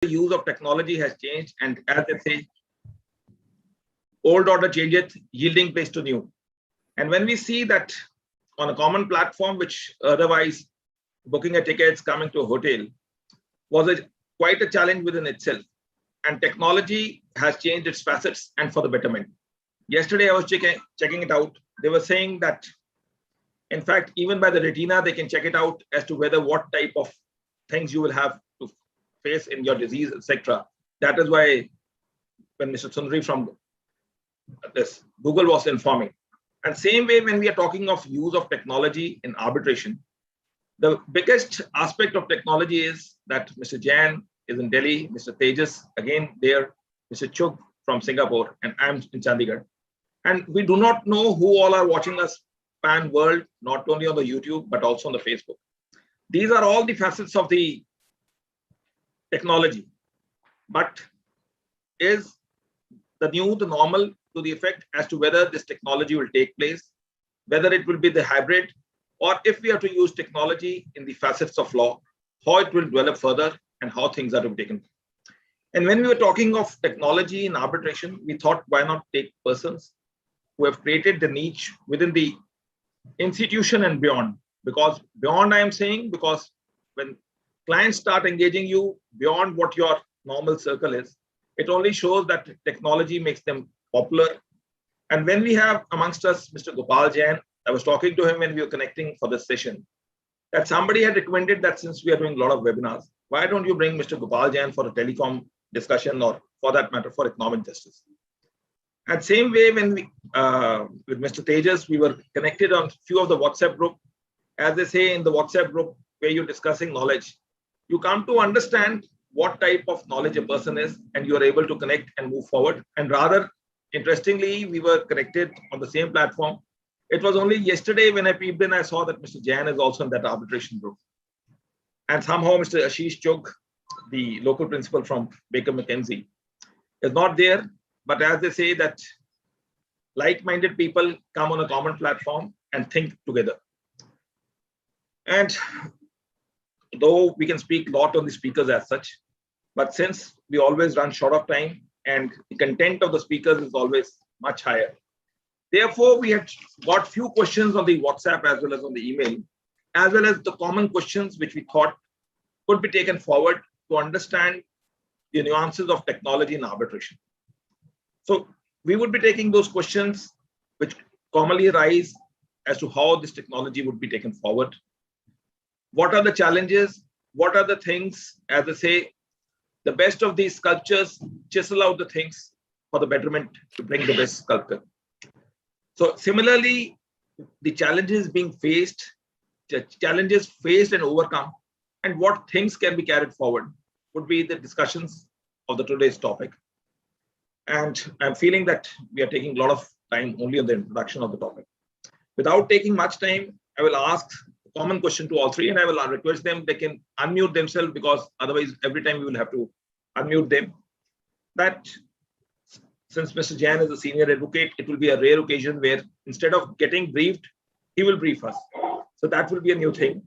the use of technology has changed, and as they say, old order changeth, yielding place to new. And when we see that on a common platform, which otherwise booking a tickets, coming to a hotel, was quite a challenge within itself. And technology has changed its facets and for the betterment. Yesterday, I was checking it out. They were saying that, in fact, even by the retina, they can check it out as to whether what type of things you will have to face in your disease, etc. That is why when Mr. Sundari from this Google was informing. And same way, when we are talking of use of technology in arbitration, the biggest aspect of technology is that Mr. Jain is in Delhi, Mr. Tejas again there, Mr. Chugh from Singapore, and I'm in Chandigarh. And we do not know who all are watching us pan world, not only on the YouTube, but also on the Facebook. These are all the facets of the technology. But is the new the normal to the effect as to whether this technology will take place, whether it will be the hybrid, or if we are to use technology in the facets of law, how it will develop further and how things are to be taken. And when we were talking of technology in arbitration, we thought, why not take persons who have created the niche within the institution and beyond? Because beyond, I am saying, because when clients start engaging you beyond what your normal circle is, it only shows that technology makes them popular. And when we have amongst us Mr. Gopal Jain, I was talking to him when we were connecting for this session, that somebody had recommended that since we are doing a lot of webinars, why don't you bring Mr. Gopal Jain for a telecom discussion, or for that matter, for economic justice. And same way, when we, with Mr. Tejas, we were connected on a few of the WhatsApp group. As they say in the WhatsApp group, where you're discussing knowledge, you come to understand what type of knowledge a person is, and you are able to connect and move forward. And rather, interestingly, we were connected on the same platform. It was only yesterday when I peeped in, I saw that Mr. Jain is also in that arbitration group. And somehow Mr. Ashish Chugh, the local principal from MckKenzie, is not there. But as they say, that like-minded people come on a common platform and think together. And though we can speak a lot on the speakers as such, but since we always run short of time and the content of the speakers is always much higher, therefore we have got few questions on the WhatsApp as well as on the email, as well as the common questions which we thought could be taken forward to understand the nuances of technology in arbitration. So we would be taking those questions which commonly arise as to how this technology would be taken forward. What are the challenges? What are the things, as they say, the best of these sculptures chisel out the things for the betterment to bring the best sculpture. So similarly, the challenges being faced, the challenges faced and overcome, and what things can be carried forward would be the discussions of the today's topic. And I'm feeling that we are taking a lot of time only on the introduction of the topic. Without taking much time, I will ask a common question to all three, and I will request them, they can unmute themselves, because otherwise every time we will have to unmute them. That since Mr. Jain is a senior advocate, it will be a rare occasion where instead of getting briefed, he will brief us. So that will be a new thing.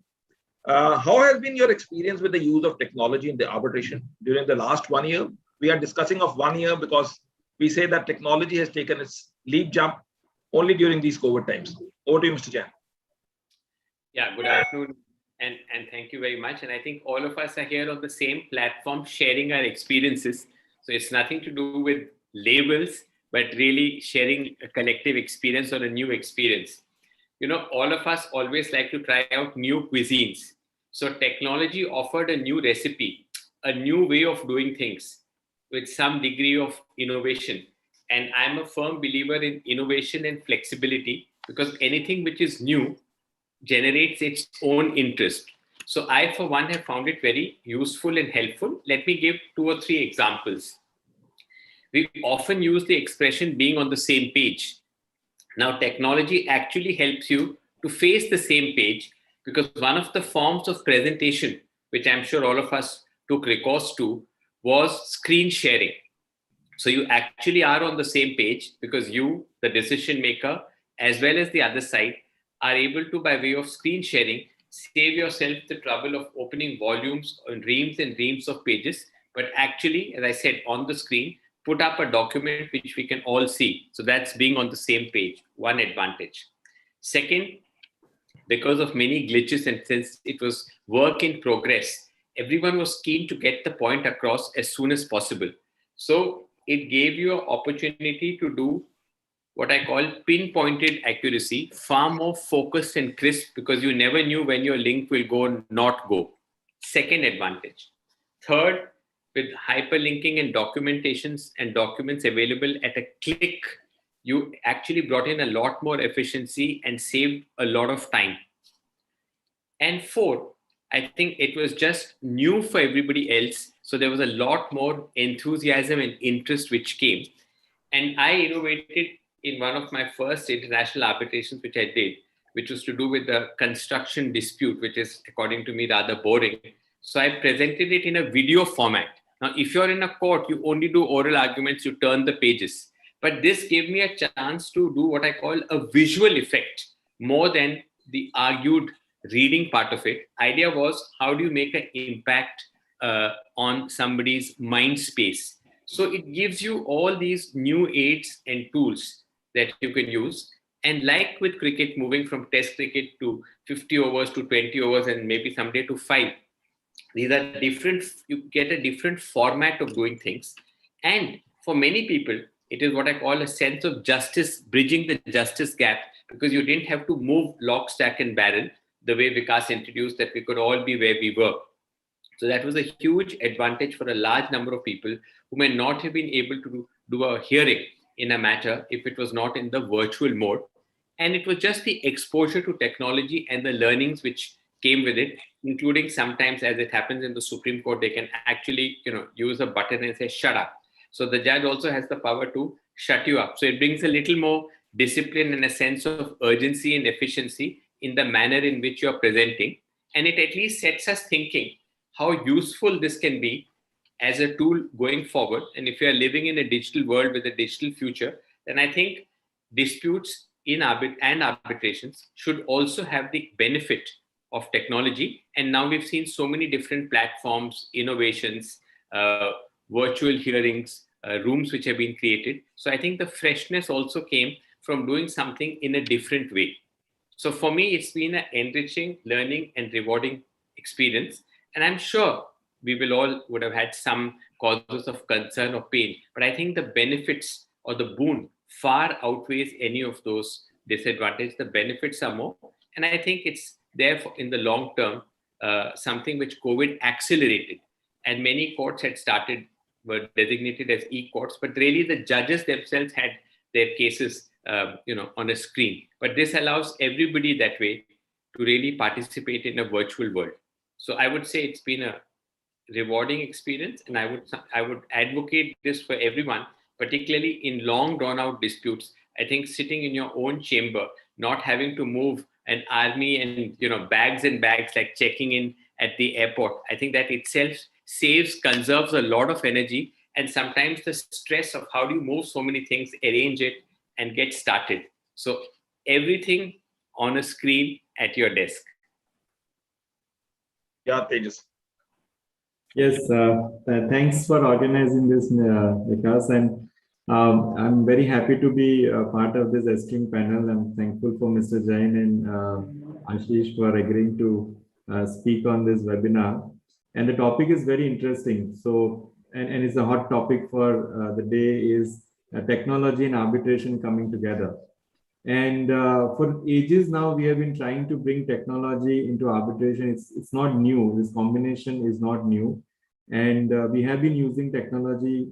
How has been your experience with the use of technology in the arbitration during the last 1 year? We are discussing of 1 year because we say that technology has taken its leap jump only during these COVID times. Over to you, Mr. Jain. Yeah, good afternoon, and thank you very much. And I think all of us are here on the same platform sharing our experiences. So it's nothing to do with labels, but really sharing a collective experience or a new experience. You know, all of us always like to try out new cuisines. So technology offered a new recipe, a new way of doing things with some degree of innovation. And I'm a firm believer in innovation and flexibility, because anything which is new generates its own interest. So I, for one, have found it very useful and helpful. Let me give 2 or 3 examples. We often use the expression being on the same page. Now, technology actually helps you to face the same page, because one of the forms of presentation, which I'm sure all of us took recourse to, was screen sharing. So you actually are on the same page, because you, the decision maker, as well as the other side, are able to, by way of screen sharing, save yourself the trouble of opening volumes and reams of pages, but actually, as I said, on the screen, put up a document which we can all see. So that's being on the same page, one advantage. Second, because of many glitches and since it was work in progress, everyone was keen to get the point across as soon as possible. So it gave you an opportunity to do what I call pinpointed accuracy, far more focused and crisp because you never knew when your link will go or not go. Second advantage. Third, with hyperlinking and documentations and documents available at a click, you actually brought in a lot more efficiency and saved a lot of time. And four, I think it was just new for everybody else. So there was a lot more enthusiasm and interest which came. And I innovated in one of my first international arbitrations, which I did, which was to do with the construction dispute, which is, according to me, rather boring. So I presented it in a video format. Now, if you're in a court, you only do oral arguments, you turn the pages. But this gave me a chance to do what I call a visual effect more than the argued reading part of it. Idea was, how do you make an impact on somebody's mind space? So it gives you all these new aids and tools that you can use. And like with cricket, moving from test cricket to 50 overs to 20 overs and maybe someday to 5, these are different, you get a different format of doing things. And for many people, it is what I call a sense of justice, bridging the justice gap, because you didn't have to move lock, stack and barrel the way Vikas introduced, that we could all be where we were. So that was a huge advantage for a large number of people who may not have been able to do a hearing in a matter if it was not in the virtual mode. And it was just the exposure to technology and the learnings which came with it, including sometimes, as it happens in the Supreme Court, they can actually, use a button and say, shut up. So the judge also has the power to shut you up. So it brings a little more discipline and a sense of urgency and efficiency in the manner in which you're presenting. And it at least sets us thinking how useful this can be as a tool going forward. And if you're living in a digital world with a digital future, then I think disputes in arbitrations should also have the benefit of technology. And now we've seen so many different platforms, innovations, virtual hearings, rooms which have been created. So I think the freshness also came from doing something in a different way. So for me, it's been an enriching, learning and rewarding experience. And I'm sure we will all would have had some causes of concern or pain, but I think the benefits or the boon far outweighs any of those disadvantages. The benefits are more. And I think it's there in the long term, something which COVID accelerated. And many courts had were designated as e-courts, but really the judges themselves had their cases on a screen. But this allows everybody that way to really participate in a virtual world. So I would say it's been a rewarding experience, and I would advocate this for everyone, particularly in long drawn out disputes. I think sitting in your own chamber, not having to move an army and bags and bags like checking in at the airport, I think that itself conserves a lot of energy, and sometimes the stress of how do you move so many things, arrange it and get started. So everything on a screen at your desk. Yeah, Tejas. Yes, thanks for organizing this, Vikas, and I'm very happy to be part of this esteemed panel. I'm thankful for Mr. Jain and Ashish for agreeing to speak on this webinar. And the topic is very interesting. So, and it's a hot topic for the day is technology and arbitration coming together. And for ages now, we have been trying to bring technology into arbitration. It's not new. This combination is not new. And we have been using technology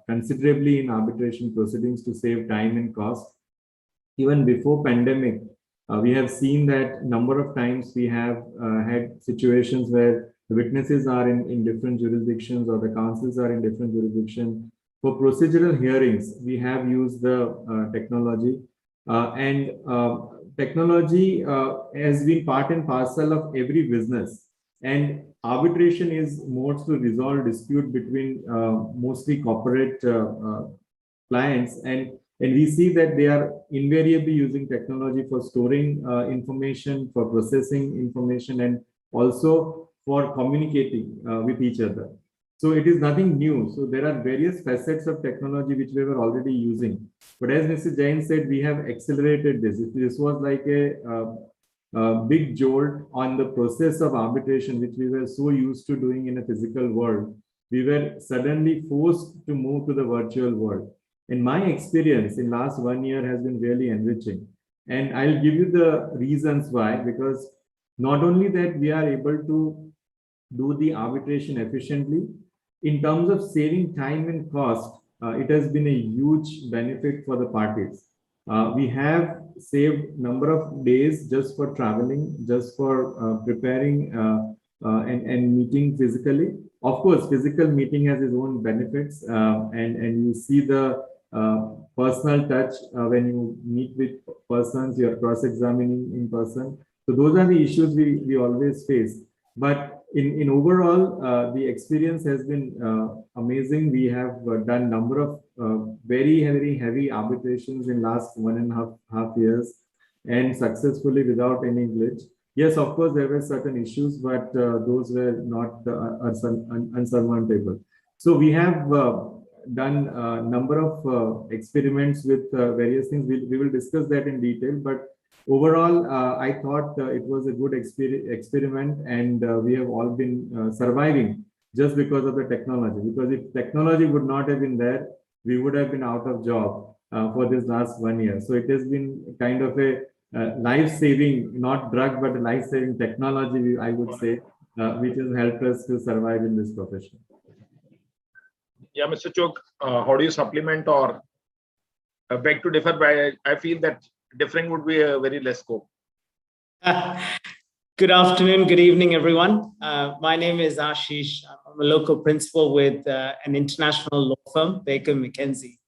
considerably in arbitration proceedings to save time and cost. Even before pandemic, we have seen that number of times we have had situations where the witnesses are in different jurisdictions or the counsels are in different jurisdictions. For procedural hearings, we have used the technology. Technology has been part and parcel of every business, and arbitration is modes to resolve dispute between mostly corporate clients, and we see that they are invariably using technology for storing information, for processing information, and also for communicating with each other. So it is nothing new. So there are various facets of technology which we were already using. But as Mr. Jain said, we have accelerated this. This was like a big jolt on the process of arbitration, which we were so used to doing in a physical world. We were suddenly forced to move to the virtual world. And my experience in last 1 year has been really enriching. And I'll give you the reasons why, because not only that we are able to do the arbitration efficiently, in terms of saving time and cost, it has been a huge benefit for the parties. We have saved number of days just for traveling, just for preparing and meeting physically. Of course, physical meeting has its own benefits, and you see the personal touch when you meet with persons, you're cross-examining in person. So those are the issues we always face. But in overall, the experience has been amazing. We have done number of very heavy arbitrations in last 1.5 years, and successfully without any glitch. Yes, of course, there were certain issues, but those were not unsurmountable. So we have done a number of experiments with various things. We will discuss that in detail, but overall, I thought it was a good experiment, and we have all been surviving just because of the technology. Because if technology would not have been there, we would have been out of job for this last 1 year. So it has been kind of a life-saving, not drug, but a life-saving technology, I would say, which has helped us to survive in this profession. Yeah, Mr. Chugh, how do you supplement or beg to differ? By I feel that differing would be a very less scope. Good afternoon, good evening, everyone. My name is Ashish. I'm a local principal with an international law firm, Baker MckKenzie.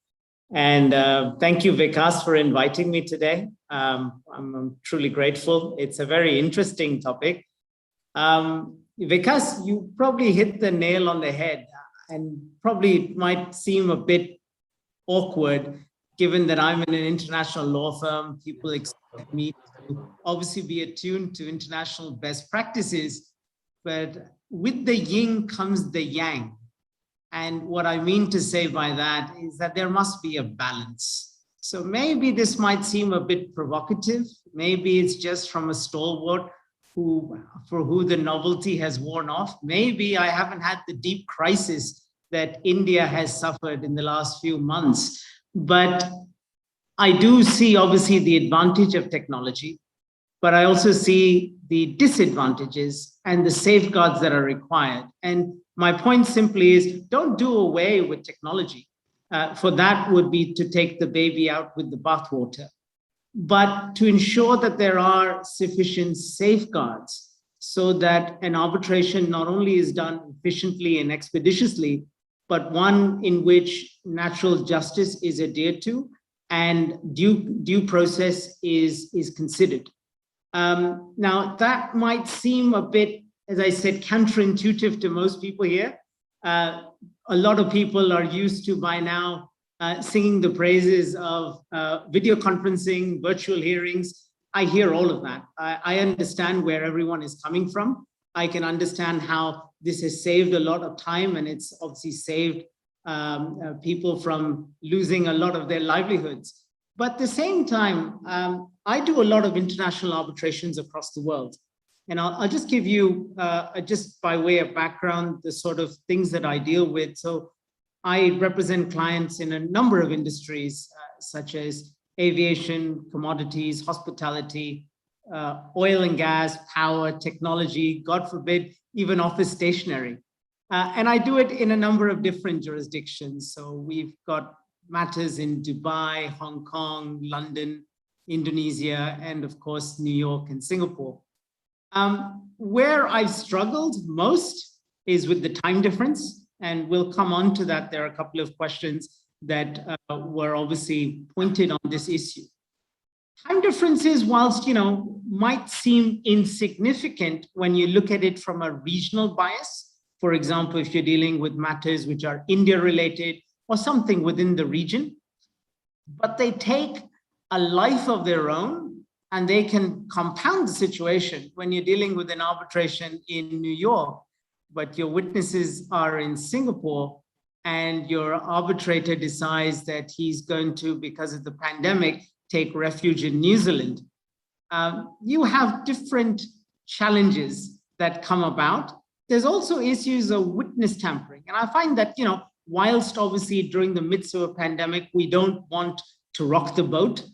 And thank you, Vikas, for inviting me today. I'm truly grateful. It's a very interesting topic. Vikas, you probably hit the nail on the head, and probably it might seem a bit awkward given that I'm in an international law firm. People expect me to obviously be attuned to international best practices, but with the yin comes the yang. And what I mean to say by that is that there must be a balance. So maybe this might seem a bit provocative. Maybe it's just from a stalwart for who the novelty has worn off. Maybe I haven't had the deep crisis that India has suffered in the last few months. But I do see obviously the advantage of technology, but I also see the disadvantages and the safeguards that are required. And my point simply is, don't do away with technology. For that would be to take the baby out with the bathwater. But to ensure that there are sufficient safeguards so that an arbitration not only is done efficiently and expeditiously, but one in which natural justice is adhered to and due process is considered. Now, that might seem a bit, as I said, counterintuitive to most people here. A lot of people are used to by now singing the praises of video conferencing, virtual hearings. I hear all of that. I understand where everyone is coming from. I can understand how this has saved a lot of time, and it's obviously saved people from losing a lot of their livelihoods. But at the same time, I do a lot of international arbitrations across the world. And I'll just give you, just by way of background, the sort of things that I deal with. So I represent clients in a number of industries, such as aviation, commodities, hospitality, oil and gas, power, technology, God forbid, even office stationery. And I do it in a number of different jurisdictions. So we've got matters in Dubai, Hong Kong, London, Indonesia, and of course, New York and Singapore. Where I've struggled most is with the time difference. And we'll come on to that. There are a couple of questions that were obviously pointed on this issue. Time differences, whilst, might seem insignificant when you look at it from a regional bias. For example, if you're dealing with matters which are India related or something within the region, but they take a life of their own and they can compound the situation when you're dealing with an arbitration in New York. but your witnesses are in Singapore, and your arbitrator decides that he's going to, because of the pandemic, take refuge in New Zealand. You have different challenges that come about. There's also issues of witness tampering. And I find that, whilst obviously during the midst of a pandemic, we don't want to rock the boat,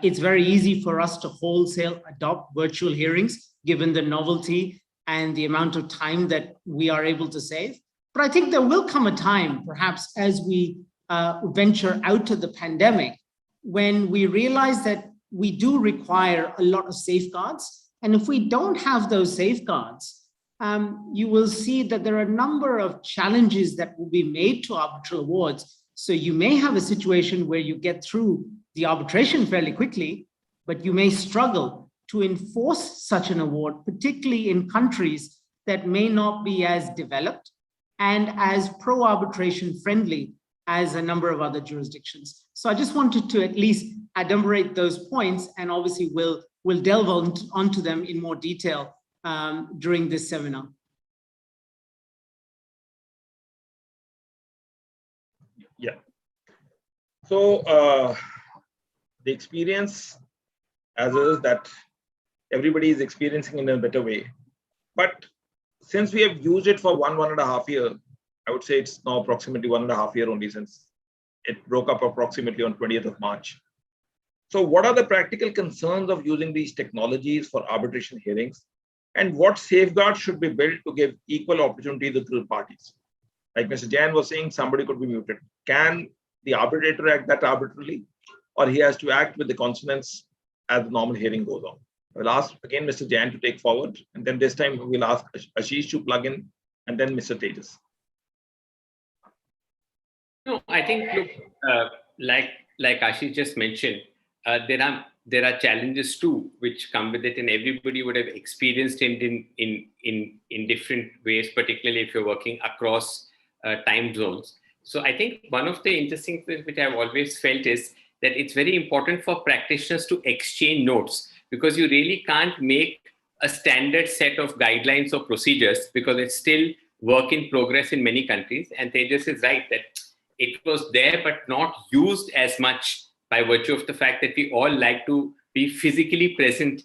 it's very easy for us to wholesale adopt virtual hearings, given the novelty and the amount of time that we are able to save. But I think there will come a time, perhaps as we venture out of the pandemic, when we realize that we do require a lot of safeguards. And if we don't have those safeguards, you will see that there are a number of challenges that will be made to arbitral awards. So you may have a situation where you get through the arbitration fairly quickly, but you may struggle to enforce such an award, particularly in countries that may not be as developed and as pro-arbitration friendly as a number of other jurisdictions. So I just wanted to at least adumbrate those points, and obviously we'll delve onto them in more detail during this seminar. Yeah. So the experience as is that everybody is experiencing in a better way. But since we have used it for 1.5 years, I would say it's now approximately 1.5 years only since it broke up approximately on 20th of March. So what are the practical concerns of using these technologies for arbitration hearings? And what safeguards should be built to give equal opportunity to the parties? Like Mr. Jain was saying, somebody could be muted. Can the arbitrator act that arbitrarily, or he has to act with the consonants as the normal hearing goes on? I'll ask again Mr. Jain to take forward, and then this time we'll ask Ashish to plug in, and then Mr. Tejas. No, I think, look, like Ashish just mentioned, there are challenges too which come with it, and everybody would have experienced it in different ways, particularly if you're working across time zones. So I think one of the interesting things which I've always felt is that it's very important for practitioners to exchange notes, because you really can't make a standard set of guidelines or procedures, because it's still work in progress in many countries. And Tejas is right that it was there but not used as much by virtue of the fact that we all like to be physically present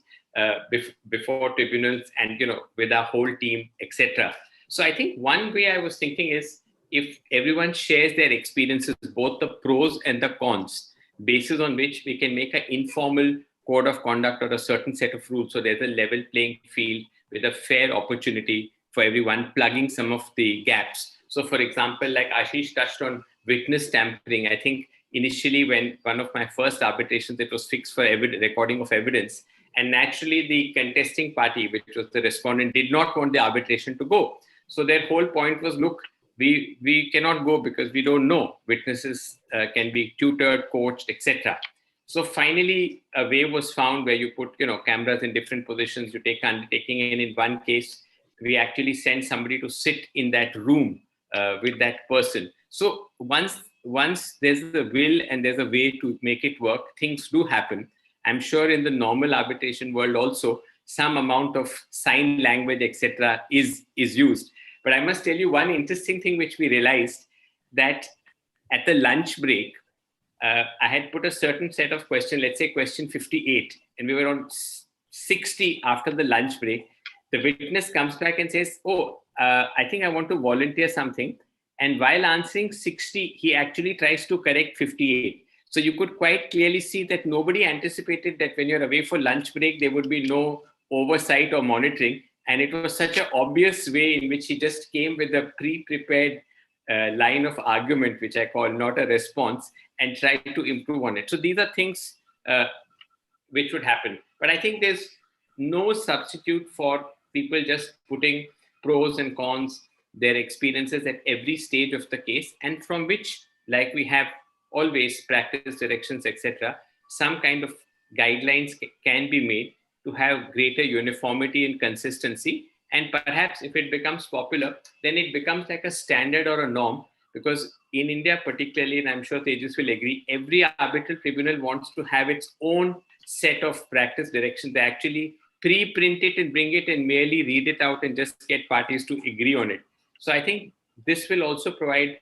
before tribunals and with our whole team, etc. So I think one way I was thinking is, if everyone shares their experiences, both the pros and the cons, basis on which we can make an informal code of conduct or a certain set of rules, so there's a level playing field with a fair opportunity for everyone, plugging some of the gaps. So for example, like Ashish touched on witness tampering, I think initially when one of my first arbitrations, it was fixed for recording of evidence. And naturally the contesting party, which was the respondent, did not want the arbitration to go. So their whole point was, look, we cannot go because we don't know. Witnesses can be tutored, coached, etc. So finally, a way was found where you put cameras in different positions. You take undertaking, and in one case, we actually send somebody to sit in that room with that person. So once there's a will and there's a way to make it work, things do happen. I'm sure in the normal arbitration world also, some amount of sign language, etc., is used. But I must tell you one interesting thing which we realized, that at the lunch break, I had put a certain set of questions, let's say question 58, and we were on 60 after the lunch break. The witness comes back and says, I think I want to volunteer something. And while answering 60, he actually tries to correct 58. So you could quite clearly see that nobody anticipated that when you're away for lunch break, there would be no oversight or monitoring. And it was such an obvious way in which he just came with a pre-prepared line of argument, which I call not a response, and tried to improve on it. So these are things which would happen. But I think there's no substitute for people just putting pros and cons, their experiences at every stage of the case, and from which, like we have always practice directions, etc., some kind of guidelines can be made to have greater uniformity and consistency. And perhaps if it becomes popular, then it becomes like a standard or a norm, because in India particularly, and I'm sure Tejas will agree, every arbitral tribunal wants to have its own set of practice directions. They actually pre-print it and bring it and merely read it out and just get parties to agree on it. So I think this will also provide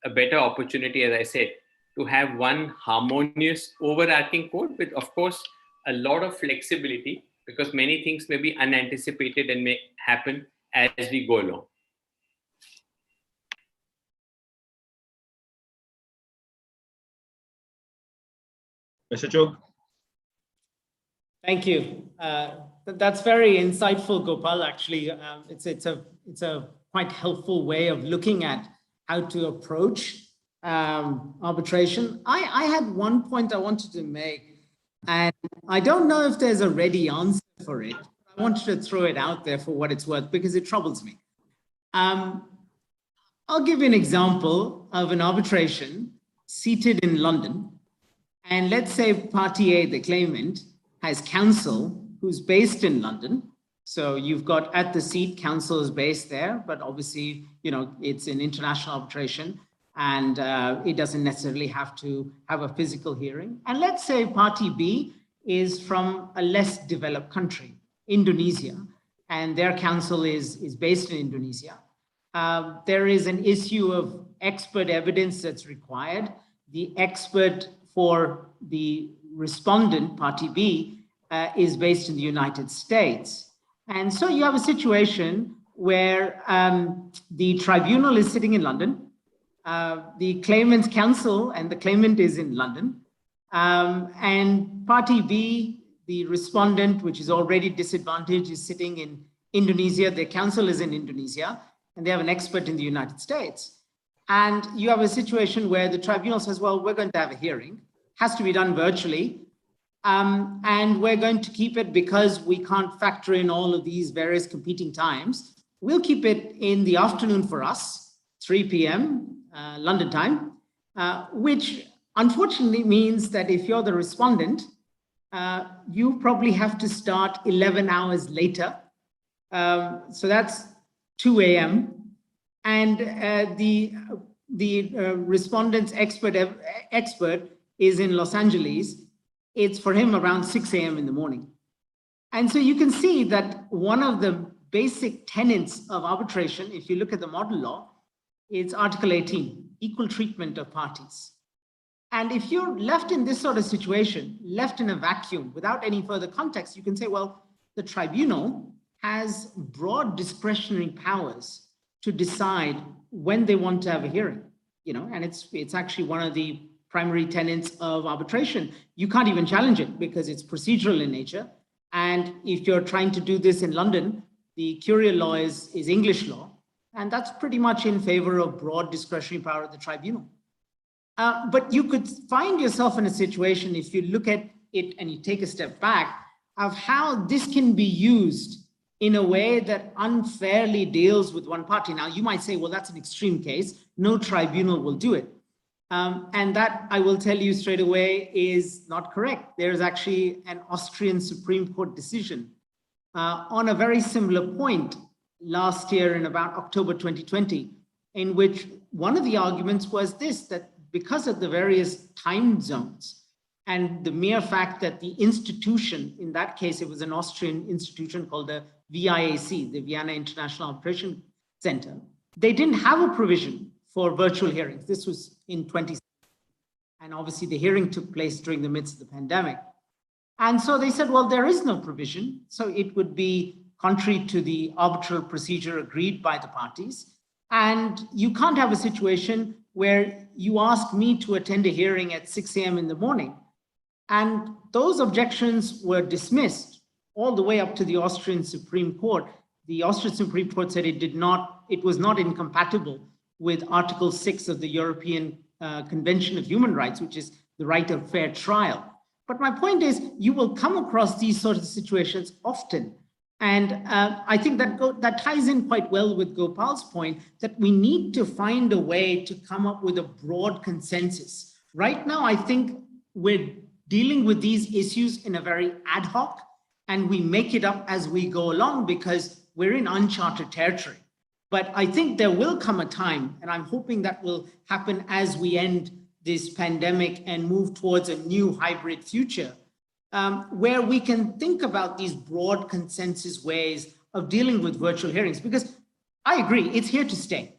a better opportunity, as I said, to have one harmonious overarching code with, of course, a lot of flexibility, because many things may be unanticipated and may happen as we go along. Mr. Chugh. Thank you. That's very insightful, Gopal. Actually, it's a quite helpful way of looking at how to approach arbitration. I had one point I wanted to make, and I don't know if there's a ready answer for it. I wanted to throw it out there for what it's worth, because it troubles me. I'll give you an example of an arbitration seated in London. And let's say party A, the claimant, has counsel who's based in London. So you've got at the seat, counsel is based there, but obviously, it's an international arbitration, and it doesn't necessarily have to have a physical hearing. And let's say party B is from a less developed country, Indonesia, and their counsel is based in Indonesia. There is an issue of expert evidence that's required. The expert for the respondent, party B, is based in the United States. And so you have a situation where the tribunal is sitting in London, the claimant's counsel and the claimant is in London, and party B, the respondent, which is already disadvantaged, is sitting in Indonesia, their counsel is in Indonesia, and they have an expert in the United States. And you have a situation where the tribunal says, well, we're going to have a hearing, has to be done virtually, and we're going to keep it, because we can't factor in all of these various competing times, we'll keep it in the afternoon for us, 3 p.m. London time, which unfortunately means that if you're the respondent, you probably have to start 11 hours later. So that's 2 a.m. And the respondent's expert is in Los Angeles. It's for him around 6 a.m. in the morning. And so you can see that one of the basic tenets of arbitration, if you look at the model law, is Article 18, equal treatment of parties. And if you're left in this sort of situation, left in a vacuum without any further context, you can say, well, the tribunal has broad discretionary powers to decide when they want to have a hearing, and it's actually one of the primary tenets of arbitration. You can't even challenge it because it's procedural in nature. And if you're trying to do this in London, the Curia law is English law, and that's pretty much in favor of broad discretionary power of the tribunal. But you could find yourself in a situation, if you look at it and you take a step back, of how this can be used in a way that unfairly deals with one party. Now, you might say, well, that's an extreme case. No tribunal will do it. And that, I will tell you straight away, is not correct. There's actually an Austrian Supreme Court decision on a very similar point last year in about October 2020, in which one of the arguments was this, that because of the various time zones and the mere fact that the institution, in that case, it was an Austrian institution called the VIAC, the Vienna International Arbitration Center, they didn't have a provision for virtual hearings. This was in 2016. And obviously the hearing took place during the midst of the pandemic. And so they said, well, there is no provision. So it would be contrary to the arbitral procedure agreed by the parties. And you can't have a situation where you ask me to attend a hearing at 6 a.m. in the morning. And those objections were dismissed all the way up to the Austrian Supreme Court. The Austrian Supreme Court said it was not incompatible with Article 6 of the European Convention of Human Rights, which is the right of fair trial. But my point is, you will come across these sorts of situations often. And I think that ties in quite well with Gopal's point that we need to find a way to come up with a broad consensus. Right now, I think we're dealing with these issues in a very ad hoc, and we make it up as we go along because we're in uncharted territory. But I think there will come a time, and I'm hoping that will happen as we end this pandemic and move towards a new hybrid future, where we can think about these broad consensus ways of dealing with virtual hearings, because I agree, it's here to stay,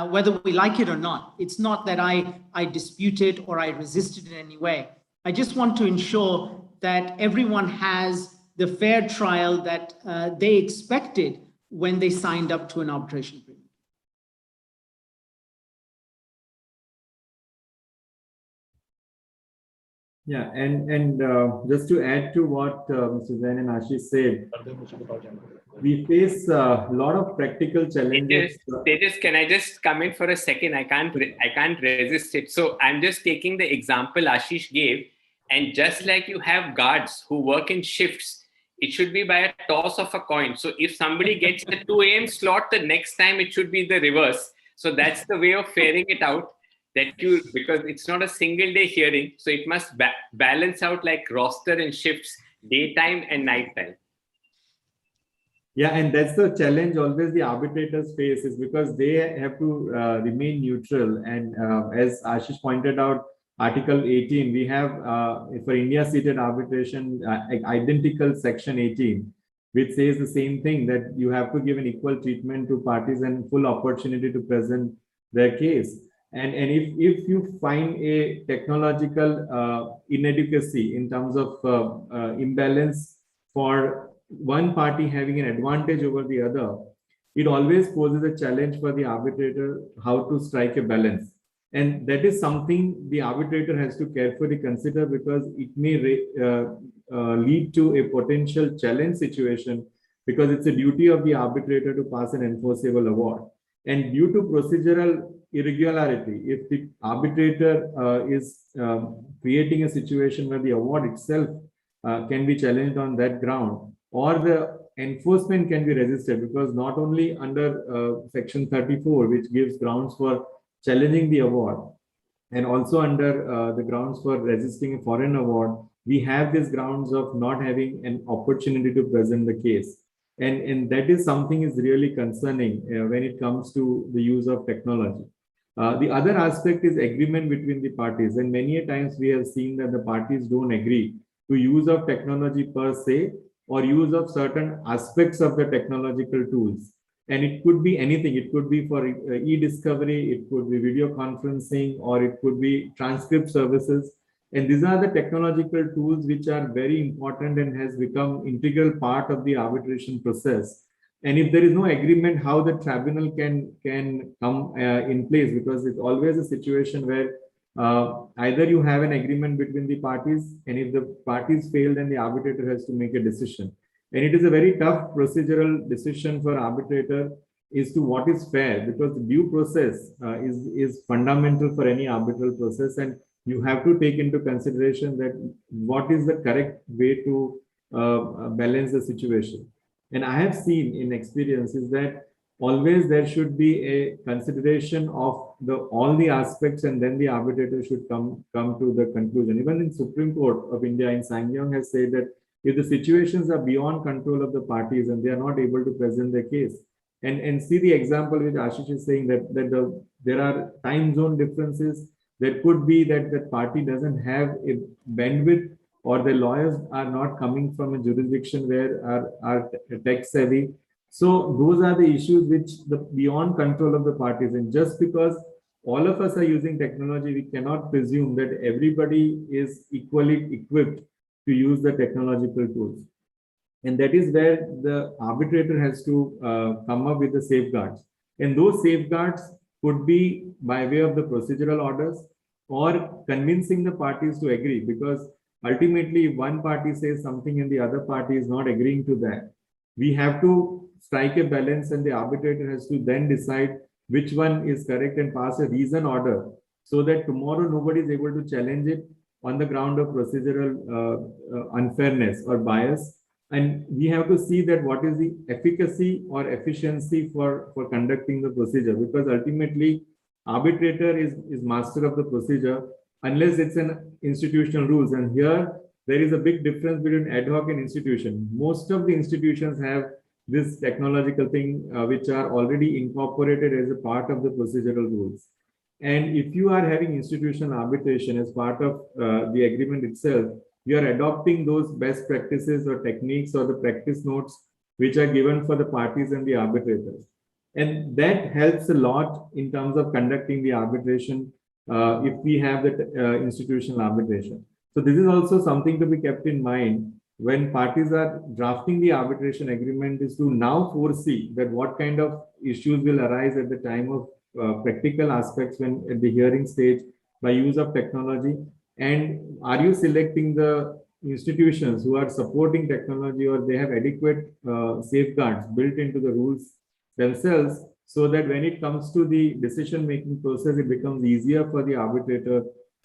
whether we like it or not. It's not that I dispute it or I resist it in any way. I just want to ensure that everyone has the fair trial that they expected when they signed up to an arbitration agreement. Yeah, and just to add to what Mr. Jain and Ashish said, we face a lot of practical challenges. Tejas, can I just come in for a second? I can't resist it. So I'm just taking the example Ashish gave, and just like you have guards who work in shifts, it should be by a toss of a coin. So if somebody gets the 2 a.m. slot, the next time it should be the reverse. So that's the way of fairing it out. Because it's not a single day hearing, so it must balance out like roster and shifts, daytime and nighttime. Yeah, and that's the challenge always the arbitrators face, is because they have to remain neutral. And as Ashish pointed out, Article 18, we have for India seated arbitration, identical Section 18, which says the same thing, that you have to give an equal treatment to parties and full opportunity to present their case. And if you find a technological inadequacy in terms of imbalance for one party having an advantage over the other, it always poses a challenge for the arbitrator how to strike a balance. And that is something the arbitrator has to carefully consider, because it may lead to a potential challenge situation, because it's a duty of the arbitrator to pass an enforceable award. And due to procedural irregularity, if the arbitrator is creating a situation where the award itself can be challenged on that ground, or the enforcement can be resisted, because not only under Section 34, which gives grounds for challenging the award, and also under the grounds for resisting a foreign award, we have these grounds of not having an opportunity to present the case. And that is something is really concerning when it comes to the use of technology. The other aspect is agreement between the parties. And many a times we have seen that the parties don't agree to use of technology per se, or use of certain aspects of the technological tools. And it could be anything. It could be for e-discovery, it could be video conferencing, or it could be transcript services. And these are the technological tools which are very important and has become integral part of the arbitration process. And if there is no agreement, how the tribunal can come in place, because it's always a situation where either you have an agreement between the parties, and if the parties fail, then the arbitrator has to make a decision. And it is a very tough procedural decision for arbitrator as to what is fair, because the due process is fundamental for any arbitral process, and you have to take into consideration that what is the correct way to balance the situation. And I have seen in experiences that always there should be a consideration of all the aspects, and then the arbitrator should come to the conclusion. Even in Supreme Court of India in Sangyong has said that if the situations are beyond control of the parties and they are not able to present their case, and see the example which Ashish is saying, that there are time zone differences. There could be that the party doesn't have a bandwidth, or the lawyers are not coming from a jurisdiction where are tech savvy. So those are the issues which the beyond control of the parties. And just because all of us are using technology, we cannot presume that everybody is equally equipped to use the technological tools. And that is where the arbitrator has to come up with the safeguards. And those safeguards could be by way of the procedural orders, or convincing the parties to agree, because ultimately if one party says something and the other party is not agreeing to that, we have to strike a balance, and the arbitrator has to then decide which one is correct and pass a reason order, so that tomorrow nobody is able to challenge it on the ground of procedural unfairness or bias. And we have to see that what is the efficacy or efficiency for conducting the procedure, because ultimately arbitrator is master of the procedure, unless it's an institutional rules. And here there is a big difference between ad hoc and institution. Most of the institutions have this technological thing which are already incorporated as a part of the procedural rules. And if you are having institutional arbitration as part of the agreement itself, we are adopting those best practices or techniques or the practice notes which are given for the parties and the arbitrators. And that helps a lot in terms of conducting the arbitration if we have the institutional arbitration. So this is also something to be kept in mind when parties are drafting the arbitration agreement, is to now foresee that what kind of issues will arise at the time of practical aspects when at the hearing stage by use of technology. And are you selecting the institutions who are supporting technology, or they have adequate safeguards built into the rules themselves, so that when it comes to the decision-making process, it becomes easier for the arbitrator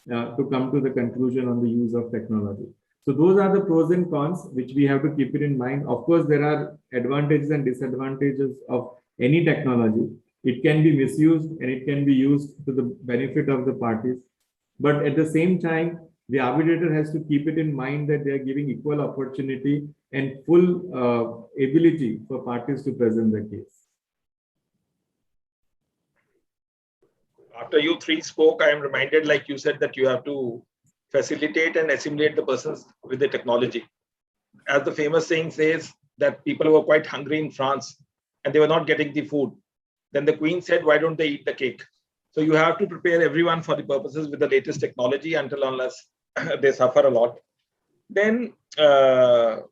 to come to the conclusion on the use of technology. So those are the pros and cons which we have to keep it in mind. Of course, there are advantages and disadvantages of any technology. It can be misused and it can be used to the benefit of the parties. But at the same time, the arbitrator has to keep it in mind that they are giving equal opportunity and full ability for parties to present the case. After you three spoke, I am reminded, like you said, that you have to facilitate and assimilate the persons with the technology. As the famous saying says, that people were quite hungry in France and they were not getting the food. Then the Queen said, why don't they eat the cake? So you have to prepare everyone for the purposes with the latest technology until unless they suffer a lot. Then, so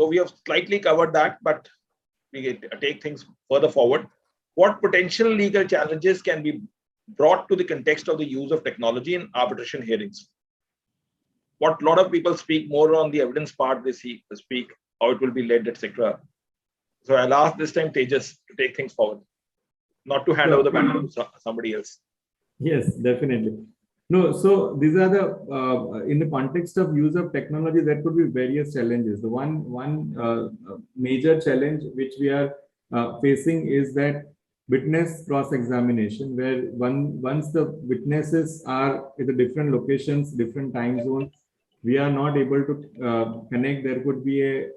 we have slightly covered that, but we take things further forward. What potential legal challenges can be brought to the context of the use of technology in arbitration hearings? What a lot of people speak more on the evidence part, they speak how it will be led, etc. So I'll ask this time Tejas to take things forward, not to hand over the baton to somebody else. Yes, definitely. No, so these are the, in the context of use of technology, there could be various challenges. The one major challenge which we are facing is that witness cross-examination, where once the witnesses are at the different locations, different time zones, we are not able to connect. There could be a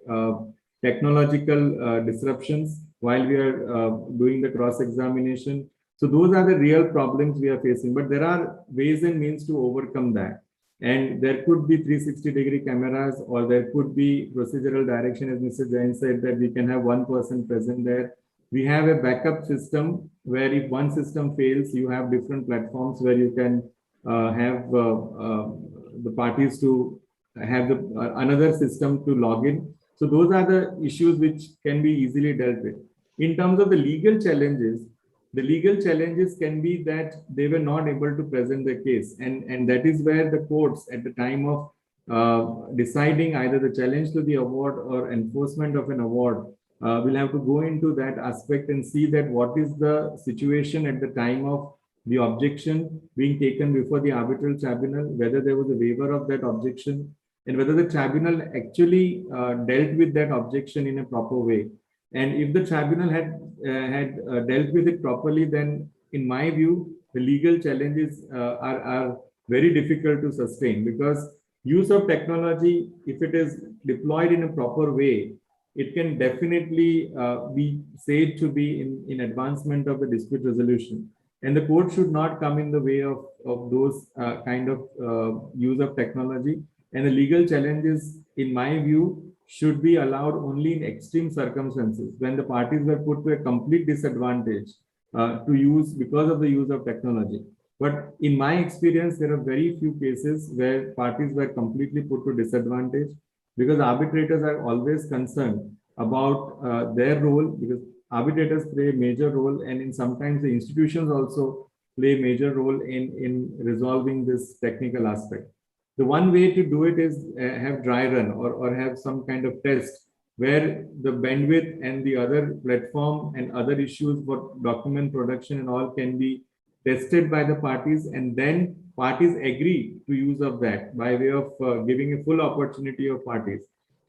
technological disruptions while we are doing the cross-examination. So those are the real problems we are facing, but there are ways and means to overcome that. And there could be 360-degree cameras, or there could be procedural direction, as Mr. Jain said, that we can have one person present there. We have a backup system where if one system fails, you have different platforms where you can have the parties to have another system to log in. So those are the issues which can be easily dealt with. In terms of the legal challenges, the legal challenges can be that they were not able to present the case. And that is where the courts at the time of deciding either the challenge to the award or enforcement of an award will have to go into that aspect and see that what is the situation at the time of the objection being taken before the arbitral tribunal, whether there was a waiver of that objection, and whether the tribunal actually dealt with that objection in a proper way. And if the tribunal had dealt with it properly, then in my view, the legal challenges are very difficult to sustain, because use of technology, if it is deployed in a proper way, it can definitely be said to be in advancement of the dispute resolution. And the court should not come in the way of those kind of use of technology. And the legal challenges, in my view, should be allowed only in extreme circumstances, when the parties were put to a complete disadvantage to use because of the use of technology. But in my experience, there are very few cases where parties were completely put to disadvantage, because arbitrators are always concerned about their role, because arbitrators play a major role, and in sometimes the institutions also play a major role in resolving this technical aspect. The one way to do it is have dry run or have some kind of test where the bandwidth and the other platform and other issues for document production and all can be tested by the parties, and then parties agree to use of that by way of giving a full opportunity of parties.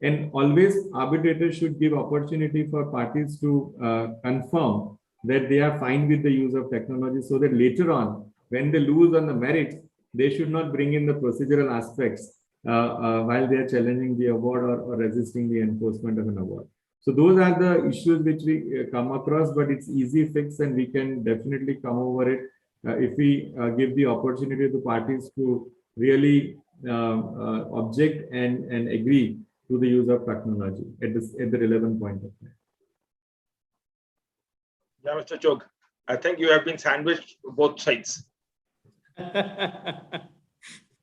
And always arbitrators should give opportunity for parties to confirm that they are fine with the use of technology, so that later on, when they lose on the merits, they should not bring in the procedural aspects while they are challenging the award or resisting the enforcement of an award. So those are the issues which we come across, but it's easy fix, and we can definitely come over it if we give the opportunity to parties to really object and agree to the use of technology at the relevant point of time. Yeah, Mr. Chug, I think you have been sandwiched both sides. The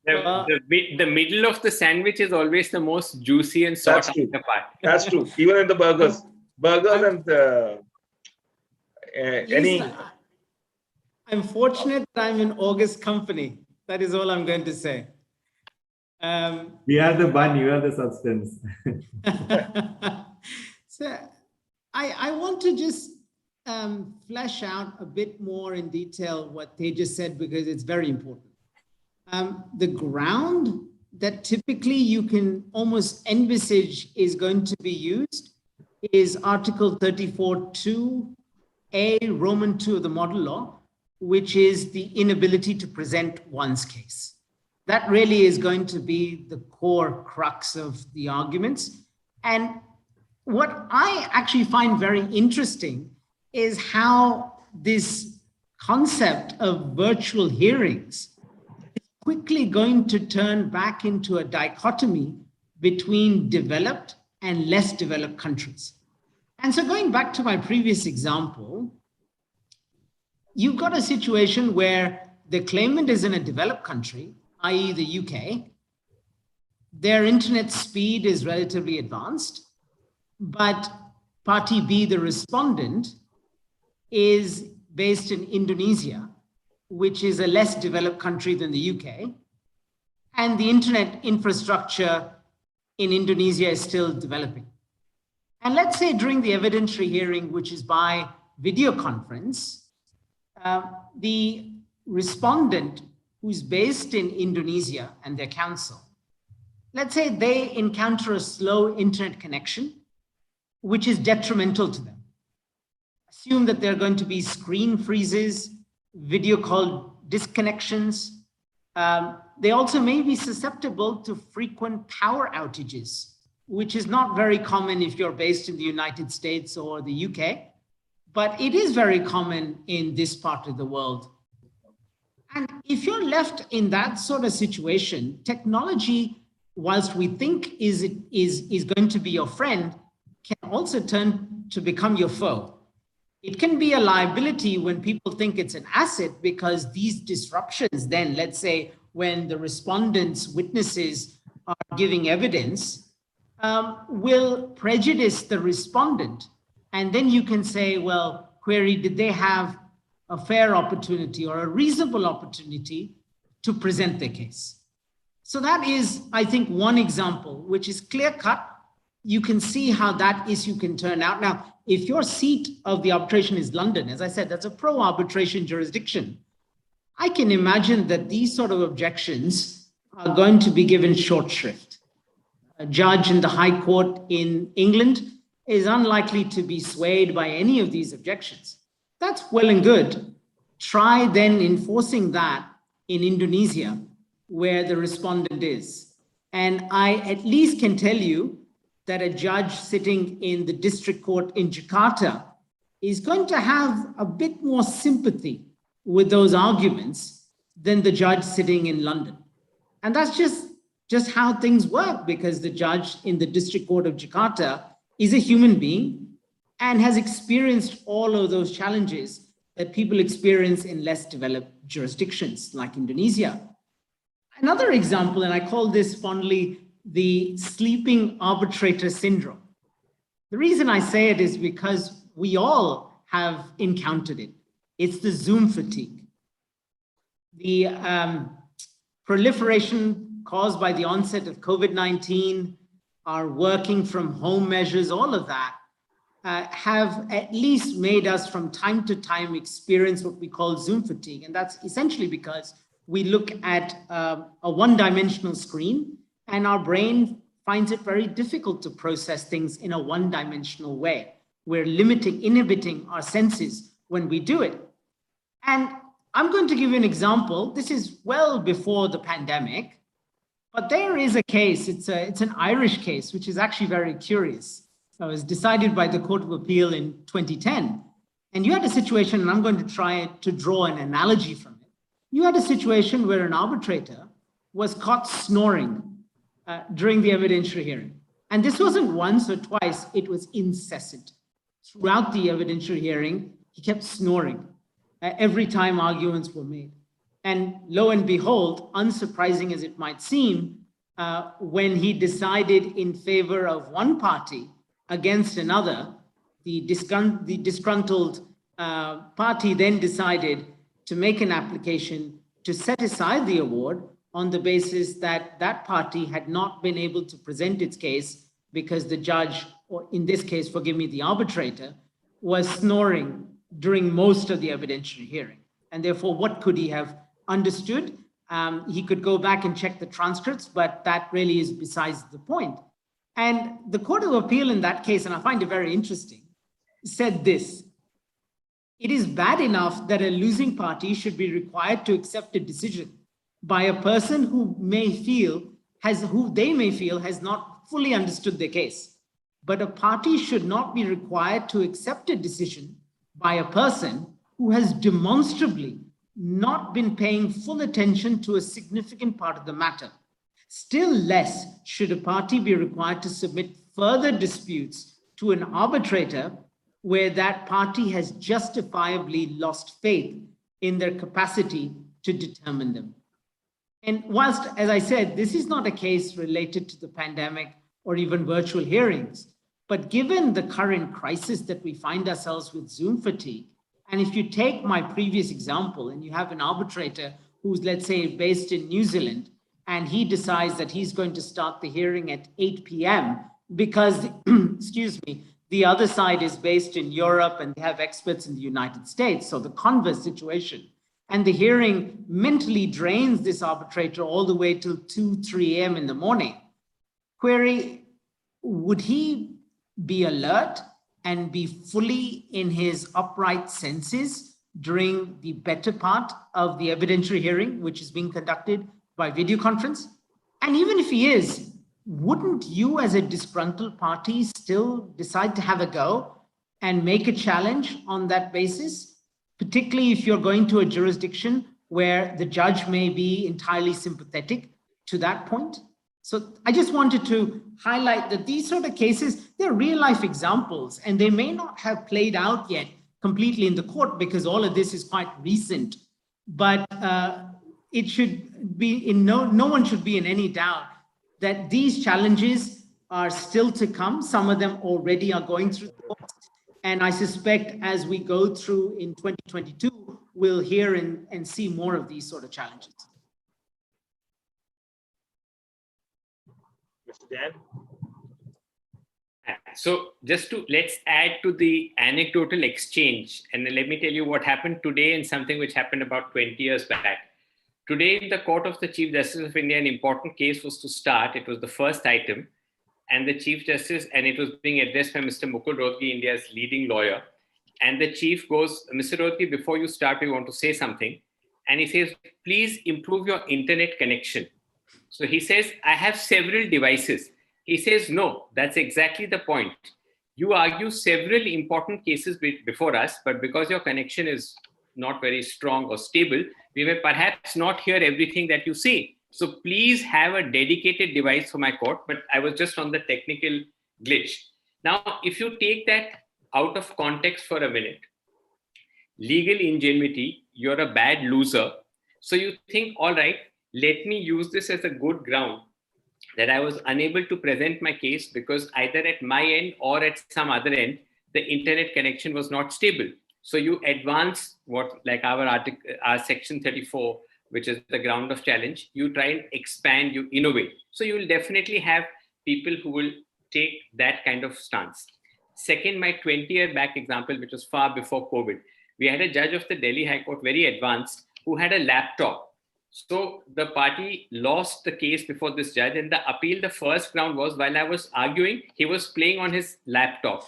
middle of the sandwich is always the most juicy and sought after part. That's true. Even in the burgers and any. I'm fortunate that I'm in August company. That is all I'm going to say. We are the bun, you are the substance. So I want to just flesh out a bit more in detail what Tejas said, because it's very important. The ground that typically you can almost envisage is going to be used is Article 34(2)A, Roman 2 of the model law, which is the inability to present one's case. That really is going to be the core crux of the arguments. And what I actually find very interesting is how this concept of virtual hearings is quickly going to turn back into a dichotomy between developed and less developed countries. And so going back to my previous example, you've got a situation where the claimant is in a developed country, i.e. the UK. Their internet speed is relatively advanced, but party B, the respondent, is based in Indonesia, which is a less developed country than the UK. And the internet infrastructure in Indonesia is still developing. And let's say during the evidentiary hearing, which is by video conference, the respondent who's based in Indonesia and their counsel, let's say they encounter a slow internet connection, which is detrimental to them. Assume that there are going to be screen freezes, video call disconnections. They also may be susceptible to frequent power outages, which is not very common if you're based in the United States or the UK, but it is very common in this part of the world. And if you're left in that sort of situation, technology, whilst we think is going to be your friend, can also turn to become your foe. It can be a liability when people think it's an asset, because these disruptions then, let's say, when the respondents' witnesses are giving evidence, will prejudice the respondent. And then you can say, well, query, did they have a fair opportunity or a reasonable opportunity to present their case? So that is, I think, one example, which is clear-cut. You can see how that issue can turn out. Now, if your seat of the arbitration is London, as I said, that's a pro-arbitration jurisdiction. I can imagine that these sort of objections are going to be given short shrift. A judge in the High Court in England is unlikely to be swayed by any of these objections. That's well and good. Try then enforcing that in Indonesia, where the respondent is. And I at least can tell you that a judge sitting in the district court in Jakarta is going to have a bit more sympathy with those arguments than the judge sitting in London. And that's just how things work, because the judge in the district court of Jakarta is a human being and has experienced all of those challenges that people experience in less developed jurisdictions like Indonesia. Another example, and I call this fondly the sleeping arbitrator syndrome. The reason I say it is because we all have encountered it. It's the Zoom fatigue. The proliferation caused by the onset of COVID-19, our working from home measures, all of that have at least made us from time to time experience what we call Zoom fatigue. And that's essentially because we look at a one-dimensional screen, and our brain finds it very difficult to process things in a one-dimensional way. We're inhibiting our senses when we do it. And I'm going to give you an example. This is well before the pandemic, but there is a case, it's an Irish case, which is actually very curious. It was decided by the Court of Appeal in 2010. And you had a situation, and I'm going to try to draw an analogy from it. You had a situation where an arbitrator was caught snoring during the evidentiary hearing. And this wasn't once or twice, it was incessant. Throughout the evidentiary hearing, he kept snoring every time arguments were made. And lo and behold, unsurprising as it might seem, when he decided in favor of one party against another, the disgruntled party then decided to make an application to set aside the award on the basis that that party had not been able to present its case because the judge, or in this case, forgive me, the arbitrator, was snoring during most of the evidentiary hearing. And therefore, what could he have understood? He could go back and check the transcripts, but that really is besides the point. And the Court of Appeal in that case, and I find it very interesting, said this: it is bad enough that a losing party should be required to accept a decision by a person who they may feel has not fully understood their case. But a party should not be required to accept a decision by a person who has demonstrably not been paying full attention to a significant part of the matter. Still less should a party be required to submit further disputes to an arbitrator where that party has justifiably lost faith in their capacity to determine them. And whilst, as I said, this is not a case related to the pandemic or even virtual hearings, but given the current crisis that we find ourselves with Zoom fatigue, and if you take my previous example and you have an arbitrator who's, let's say, based in New Zealand, and he decides that he's going to start the hearing at 8 p.m. because, excuse me, the other side is based in Europe and they have experts in the United States, so the converse situation. And the hearing mentally drains this arbitrator all the way till 2, 3 a.m. in the morning. Query, would he be alert and be fully in his upright senses during the better part of the evidentiary hearing, which is being conducted by video conference? And even if he is, wouldn't you as a disgruntled party still decide to have a go and make a challenge on that basis, particularly if you're going to a jurisdiction where the judge may be entirely sympathetic to that point? So I just wanted to highlight that these sort of cases, they're real life examples, and they may not have played out yet completely in the court because all of this is quite recent, but it should be no one should be in any doubt that these challenges are still to come. Some of them already are going through the courts. And I suspect as we go through in 2022, we'll hear and see more of these sort of challenges. Mr. Jain? So let's add to the anecdotal exchange. And let me tell you what happened today and something which happened about 20 years back. Today in the Court of the Chief Justice of India, an important case was to start. It was the first item. And the Chief Justice, and it was being addressed by Mr. Mukul Rohatgi, India's leading lawyer. And the Chief goes, Mr. Rohatgi, before you start, we want to say something. And he says, please improve your internet connection. So he says, I have several devices. He says, no, that's exactly the point. You argue several important cases before us, but because your connection is not very strong or stable, we may perhaps not hear everything that you say. So please have a dedicated device for my court, but I was just on the technical glitch. Now, if you take that out of context for a minute, legal ingenuity, you're a bad loser. So you think, all right, let me use this as a good ground that I was unable to present my case because either at my end or at some other end, the internet connection was not stable. So you advance what, like our section 34, which is the ground of challenge, you try and expand, you innovate. So you will definitely have people who will take that kind of stance. Second, my 20-year back example, which was far before COVID, we had a judge of the Delhi High Court, very advanced, who had a laptop. So the party lost the case before this judge, and the appeal, the first ground was, while I was arguing, he was playing on his laptop.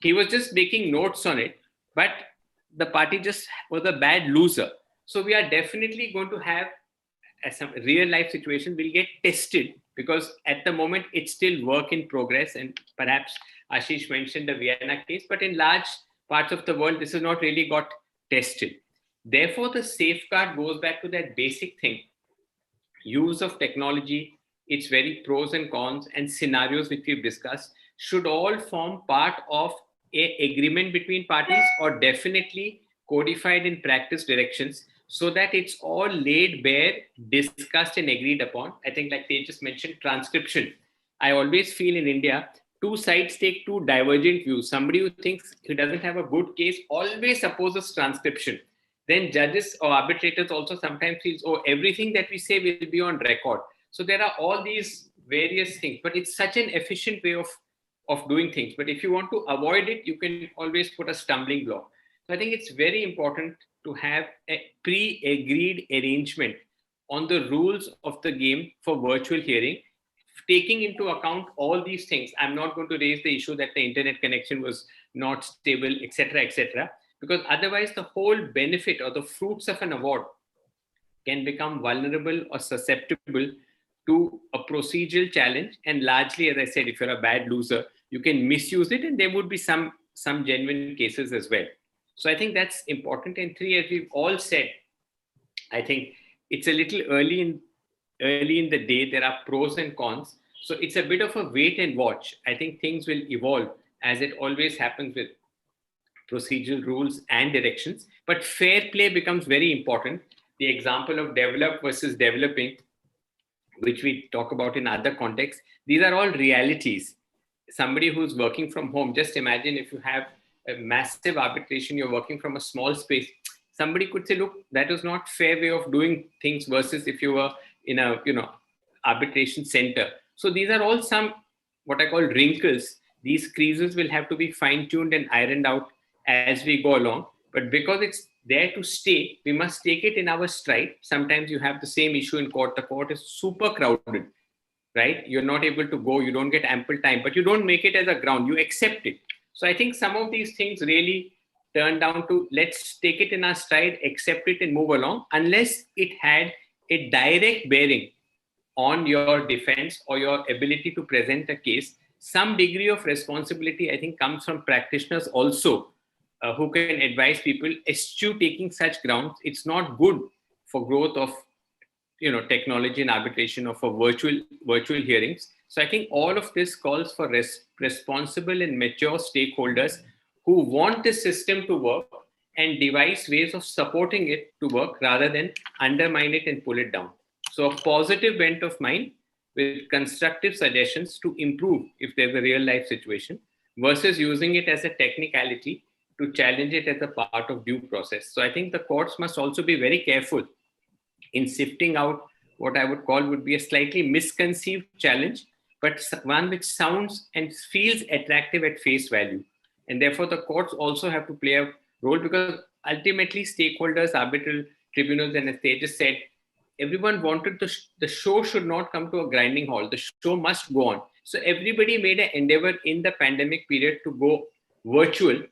He was just making notes on it, but the party just was a bad loser. So we are definitely going to have some real life situation will get tested because at the moment it's still work in progress. And perhaps Ashish mentioned the Vienna case, but in large parts of the world, this has not really got tested. Therefore, the safeguard goes back to that basic thing. use of technology, its very pros and cons and scenarios which we've discussed should all form part of an agreement between parties, or definitely codified in practice directions, so that it's all laid bare, discussed and agreed upon. I think, like they just mentioned, transcription. I always feel in India, two sides take two divergent views. Somebody who thinks he doesn't have a good case always opposes transcription. Then judges or arbitrators also sometimes feel, oh, everything that we say will be on record. So there are all these various things, but it's such an efficient way of doing things. But if you want to avoid it, you can always put a stumbling block. So I think it's very important to have a pre-agreed arrangement on the rules of the game for virtual hearing, taking into account all these things. I'm not going to raise the issue that the internet connection was not stable, etc., because otherwise the whole benefit or the fruits of an award can become vulnerable or susceptible to a procedural challenge. And largely, as I said, if you're a bad loser, you can misuse it, and there would be some genuine cases as well. So I think that's important. And three, as we've all said, I think it's a little early in the day. There are pros and cons. So it's a bit of a wait and watch. I think things will evolve, as it always happens with procedural rules and directions. But fair play becomes very important. The example of develop versus developing, which we talk about in other contexts, these are all realities. Somebody who's working from home, just imagine if you have a massive arbitration, you're working from a small space. Somebody could say, look, that is not fair way of doing things versus if you were in a, arbitration center. So these are all some, what I call wrinkles. These creases will have to be fine-tuned and ironed out as we go along. But because it's there to stay, we must take it in our stride. Sometimes you have the same issue in court. The court is super crowded, right? You're not able to go, you don't get ample time, but you don't make it as a ground, you accept it. So I think some of these things really turn down to, let's take it in our stride, accept it and move along, unless it had a direct bearing on your defense or your ability to present a case. Some degree of responsibility, I think, comes from practitioners also, who can advise people, eschew taking such grounds. It's not good for growth of technology and arbitration or for virtual hearings. So I think all of this calls for responsible and mature stakeholders who want the system to work and devise ways of supporting it to work rather than undermine it and pull it down. So a positive bent of mind with constructive suggestions to improve if there's a real life situation, versus using it as a technicality to challenge it as a part of due process. So I think the courts must also be very careful in sifting out what I would call would be a slightly misconceived challenge, but one which sounds and feels attractive at face value. And therefore the courts also have to play a role, because ultimately stakeholders, arbitral tribunals, and as they just said, everyone wanted the show should not come to a grinding halt. The show must go on. So everybody made an endeavor in the pandemic period to go virtual,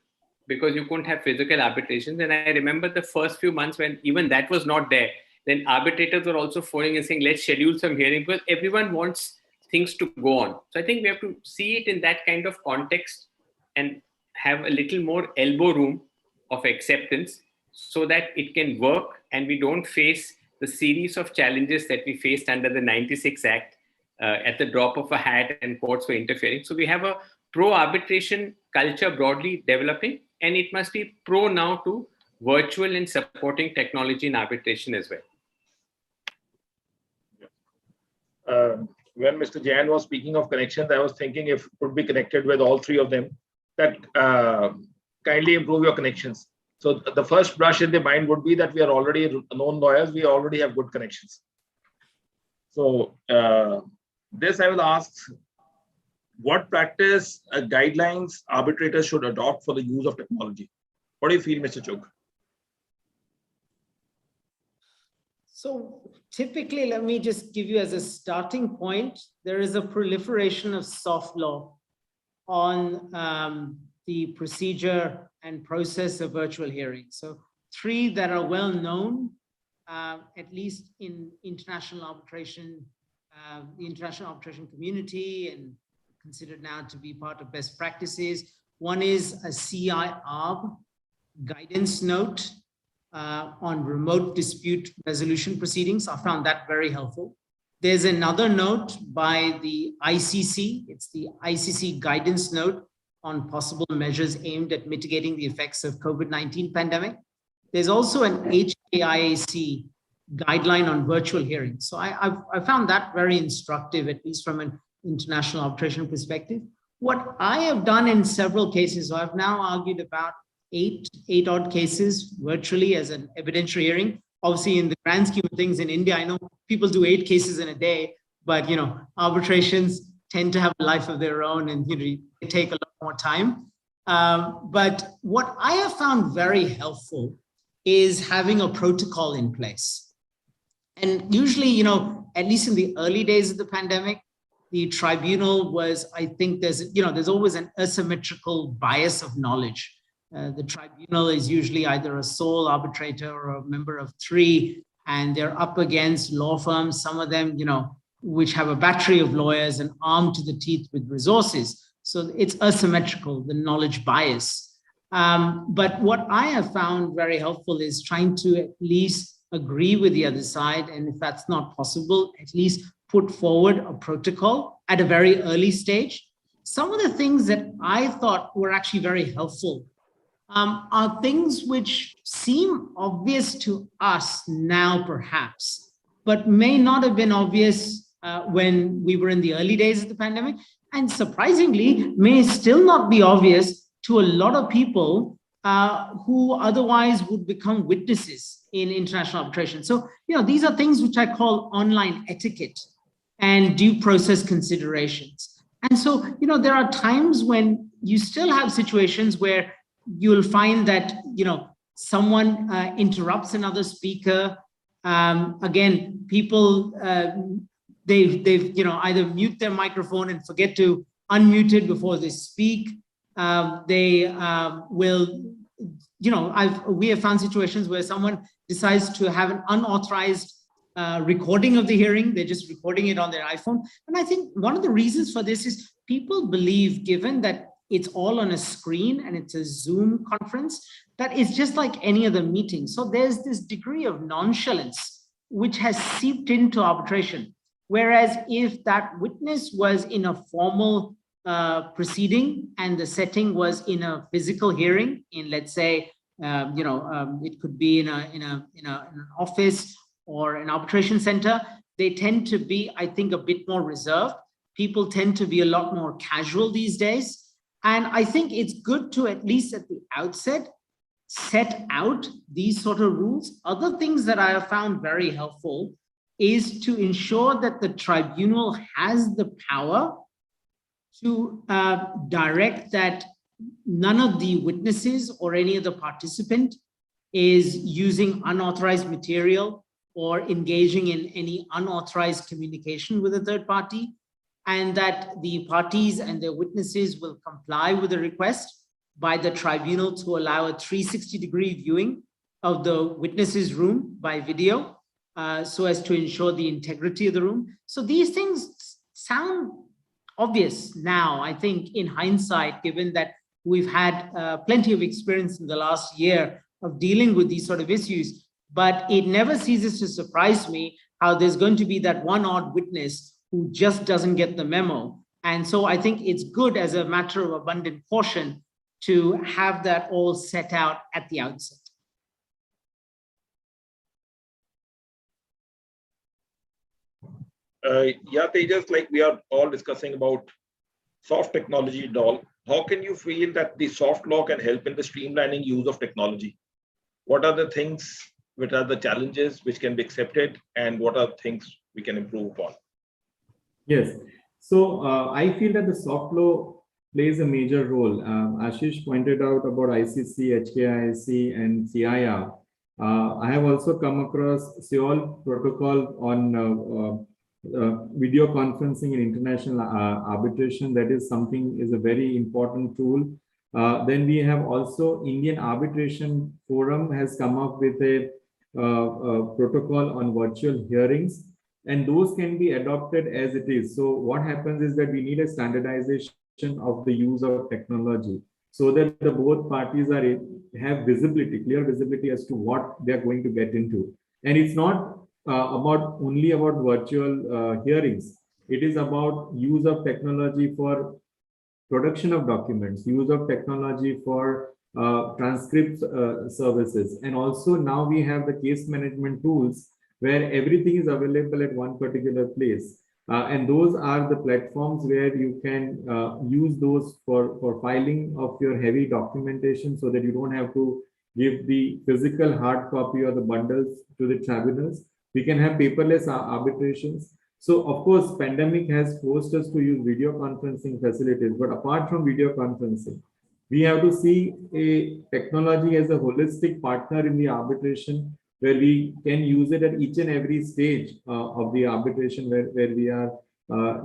because you couldn't have physical arbitrations. And I remember the first few months when even that was not there, then arbitrators were also phoning and saying, let's schedule some hearing, because everyone wants things to go on. So I think we have to see it in that kind of context and have a little more elbow room of acceptance so that it can work and we don't face the series of challenges that we faced under the 96 Act at the drop of a hat and courts were interfering. So we have a pro-arbitration culture broadly developing, and it must be pro now to virtual and supporting technology in arbitration as well. When Mr. Jain was speaking of connections, I was thinking if it could be connected with all three of them, that kindly improve your connections. So the first brush in the mind would be that we are already known lawyers, we already have good connections. So this I will ask, what practice guidelines arbitrators should adopt for the use of technology? What do you feel, Mr. Chugh? So typically, let me just give you as a starting point, there is a proliferation of soft law on the procedure and process of virtual hearings. So three that are well known, at least in international arbitration, the international arbitration community, and considered now to be part of best practices. One is a CIARB guidance note on remote dispute resolution proceedings. I found that very helpful. There's another note by the ICC. It's the ICC guidance note on possible measures aimed at mitigating the effects of COVID-19 pandemic. There's also an HKIAC guideline on virtual hearings. So I found that very instructive, at least from an international arbitration perspective. What I have done in several cases, so I've now argued about eight odd cases virtually as an evidentiary hearing. Obviously, in the grand scheme of things in India, I know people do 8 cases in a day, but arbitrations tend to have a life of their own, and they take a lot more time. But what I have found very helpful is having a protocol in place. And usually, at least in the early days of the pandemic, the tribunal was, I think there's always an asymmetrical bias of knowledge. The tribunal is usually either a sole arbitrator or a member of 3, and they're up against law firms, some of them, which have a battery of lawyers and armed to the teeth with resources. So it's asymmetrical, the knowledge bias. But what I have found very helpful is trying to at least agree with the other side. And if that's not possible, at least put forward a protocol at a very early stage. Some of the things that I thought were actually very helpful are things which seem obvious to us now, perhaps, but may not have been obvious when we were in the early days of the pandemic, and surprisingly, may still not be obvious to a lot of people who otherwise would become witnesses in international arbitration. So, these are things which I call online etiquette and due process considerations. And so, there are times when you still have situations where you'll find that, someone interrupts another speaker. Again, people, they've either mute their microphone and forget to unmute it before they speak. They will, we have found situations where someone decides to have an unauthorized recording of the hearing. They're just recording it on their iPhone. And I think one of the reasons for this is people believe, given that it's all on a screen and it's a Zoom conference, that it's just like any other meeting. So there's this degree of nonchalance which has seeped into arbitration. Whereas if that witness was in a formal proceeding and the setting was in a physical hearing, in, let's say, it could be in an office or an arbitration center, they tend to be, I think, a bit more reserved. People tend to be a lot more casual these days. And I think it's good to, at least at the outset, set out these sort of rules. Other things that I have found very helpful is to ensure that the tribunal has the power to direct that none of the witnesses or any of the participant is using unauthorized material or engaging in any unauthorized communication with a third party, and that the parties and their witnesses will comply with the request by the tribunal to allow a 360-degree viewing of the witness's room by video, so as to ensure the integrity of the room. So these things sound obvious now, I think, in hindsight, given that we've had plenty of experience in the last year of dealing with these sort of issues. But it never ceases to surprise me how there's going to be that one odd witness who just doesn't get the memo. And so I think it's good, as a matter of abundant caution, to have that all set out at the outset. Yeah, Tejas, like we are all discussing about soft technology and all. How can you feel that the soft law can help in the streamlining use of technology? What are the things, what are the challenges which can be accepted, and what are things we can improve upon? Yes. So I feel that the soft law plays a major role. Ashish pointed out about ICC, HKIAC, and CIR. I have also come across Seoul Protocol on video conferencing in international arbitration. That is a very important tool. Then we have also Indian Arbitration Forum has come up with a protocol on virtual hearings, and those can be adopted as it is. So what happens is that we need a standardization of the use of technology so that the both parties have visibility, clear visibility as to what they're going to get into. And it's not only about virtual hearings. It is about use of technology for production of documents, use of technology for transcript services. And also now we have the case management tools where everything is available at one particular place. And those are the platforms where you can use those for filing of your heavy documentation so that you don't have to give the physical hard copy or the bundles to the tribunals. We can have paperless arbitrations. So of course, pandemic has forced us to use video conferencing facilities, but apart from video conferencing, we have to see a technology as a holistic partner in the arbitration, where we can use it at each and every stage of the arbitration where we are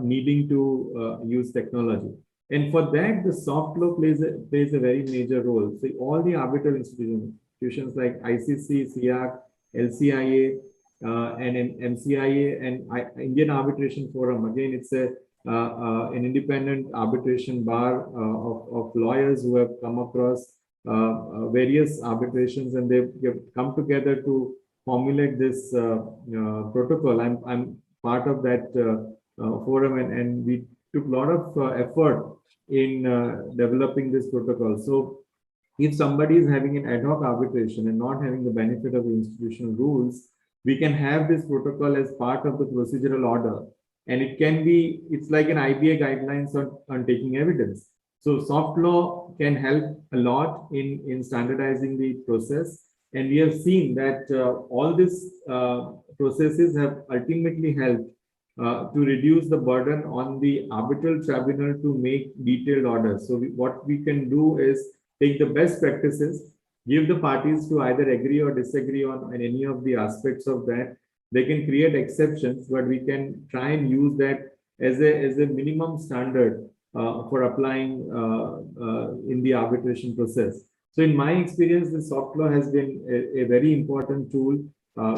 needing to use technology. And for that, the soft law plays a very major role. So all the arbitral institutions like ICC, CIAC, LCIA, and MCIA and Indian Arbitration Forum. Again, it's an independent arbitration bar of lawyers who have come across various arbitrations, and they've come together to formulate this protocol. I'm part of that forum, and we took a lot of effort in developing this protocol. So if somebody is having an ad hoc arbitration and not having the benefit of the institutional rules, we can have this protocol as part of the procedural order. And it can be, it's like an IBA guidelines on taking evidence. So soft law can help a lot in standardizing the process. And we have seen that all these processes have ultimately helped to reduce the burden on the arbitral tribunal to make detailed orders. So what we can do is take the best practices, give the parties to either agree or disagree on any of the aspects of that. They can create exceptions, but we can try and use that as a minimum standard for applying in the arbitration process. So in my experience, the soft law has been a very important tool.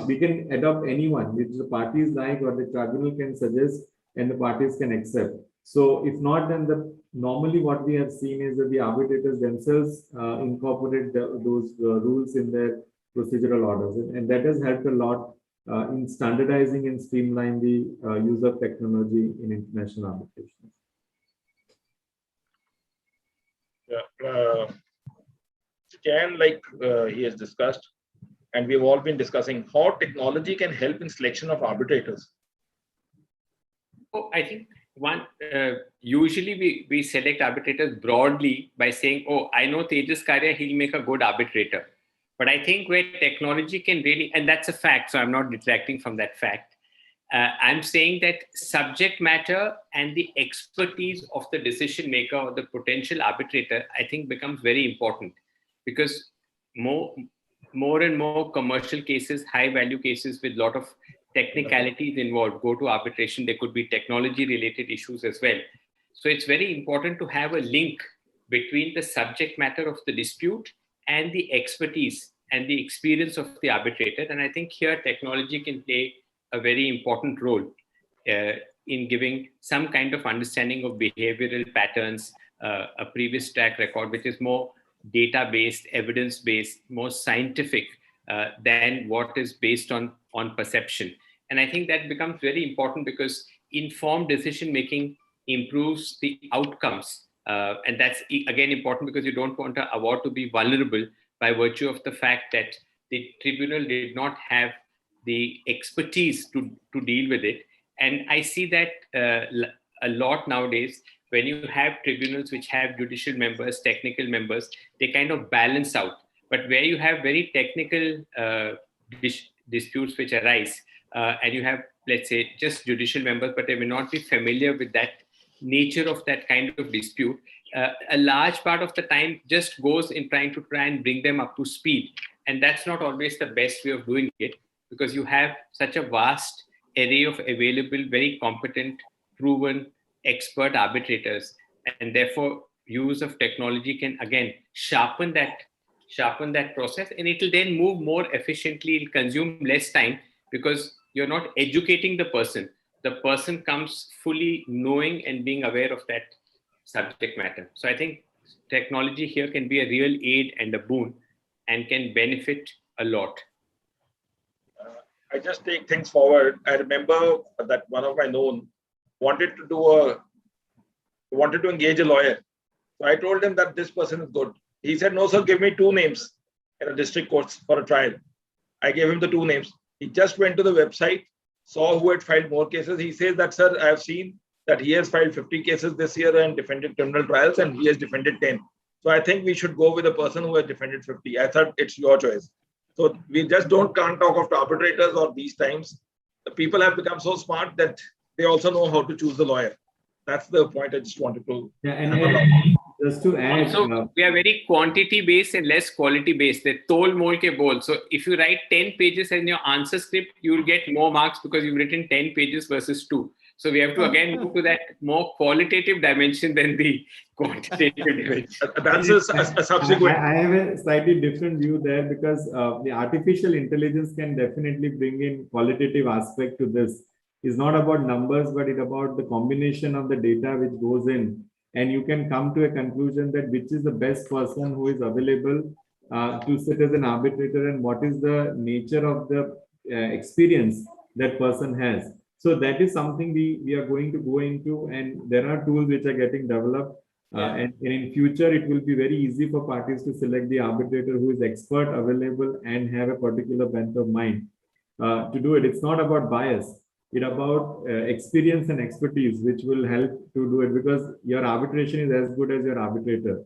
We can adopt anyone, which the parties like or the tribunal can suggest and the parties can accept. So if not, then normally what we have seen is that the arbitrators themselves incorporate those rules in their procedural orders. And that has helped a lot in standardizing and streamline the use of technology in international arbitration. Yeah, Jan, like he has discussed, and we've all been discussing how technology can help in selection of arbitrators. Oh, I think one, usually we select arbitrators broadly by saying, oh, I know Tejas Karia, he'll make a good arbitrator. But I think where technology can really, and that's a fact, so I'm not detracting from that fact. I'm saying that subject matter and the expertise of the decision maker or the potential arbitrator, I think becomes very important, because more and more commercial cases, high value cases with a lot of technicalities involved go to arbitration. There could be technology related issues as well. So it's very important to have a link between the subject matter of the dispute and the expertise and the experience of the arbitrator. And I think here technology can play a very important role in giving some kind of understanding of behavioral patterns, a previous track record, which is more data-based, evidence-based, more scientific than what is based on perception. And I think that becomes very important because informed decision-making improves the outcomes. And that's, again, important because you don't want an award to be vulnerable by virtue of the fact that the tribunal did not have the expertise to deal with it. And I see that a lot nowadays. When you have tribunals which have judicial members, technical members, they kind of balance out. But where you have very technical disputes which arise, and you have, let's say, just judicial members, but they may not be familiar with that nature of that kind of dispute, a large part of the time just goes in trying to bring them up to speed. And that's not always the best way of doing it, because you have such a vast array of available, very competent, proven, expert arbitrators, and therefore use of technology can again sharpen that process, and it will then move more efficiently. It'll consume less time because you're not educating the person. The person comes fully knowing and being aware of that subject matter. So I think technology here can be a real aid and a boon and can benefit a lot. I just take things forward. I remember that one of my known wanted to engage a lawyer. So I told him that this person is good. He said, no, sir, give me 2 names in a district court for a trial. I gave him the 2 names. He just went to the website, saw who had filed more cases. He says that, sir, I have seen that he has filed 50 cases this year and defended criminal trials, and he has defended 10. So I think we should go with a person who has defended 50. I thought it's your choice. So we just can't talk of arbitrators or these times. The people have become so smart that they also know how to choose the lawyer. That's the point I just wanted to. Yeah, and just to add, also, we are very quantity based and less quality based. The tol mol ke bol. So if you write 10 pages in your answer script, you will get more marks because you've written 10 pages versus 2. So we have to again move to that more qualitative dimension than the quantitative dimension. That's a subsequent. I have a slightly different view there because the artificial intelligence can definitely bring in qualitative aspect to this. It's not about numbers, but it's about the combination of the data which goes in. And you can come to a conclusion that which is the best person who is available to sit as an arbitrator and what is the nature of the experience that person has. So that is something we are going to go into, and there are tools which are getting developed. And in future, it will be very easy for parties to select the arbitrator who is expert, available, and have a particular bent of mind to do it. It's not about bias. It's about experience and expertise, which will help to do it, because your arbitration is as good as your arbitrator.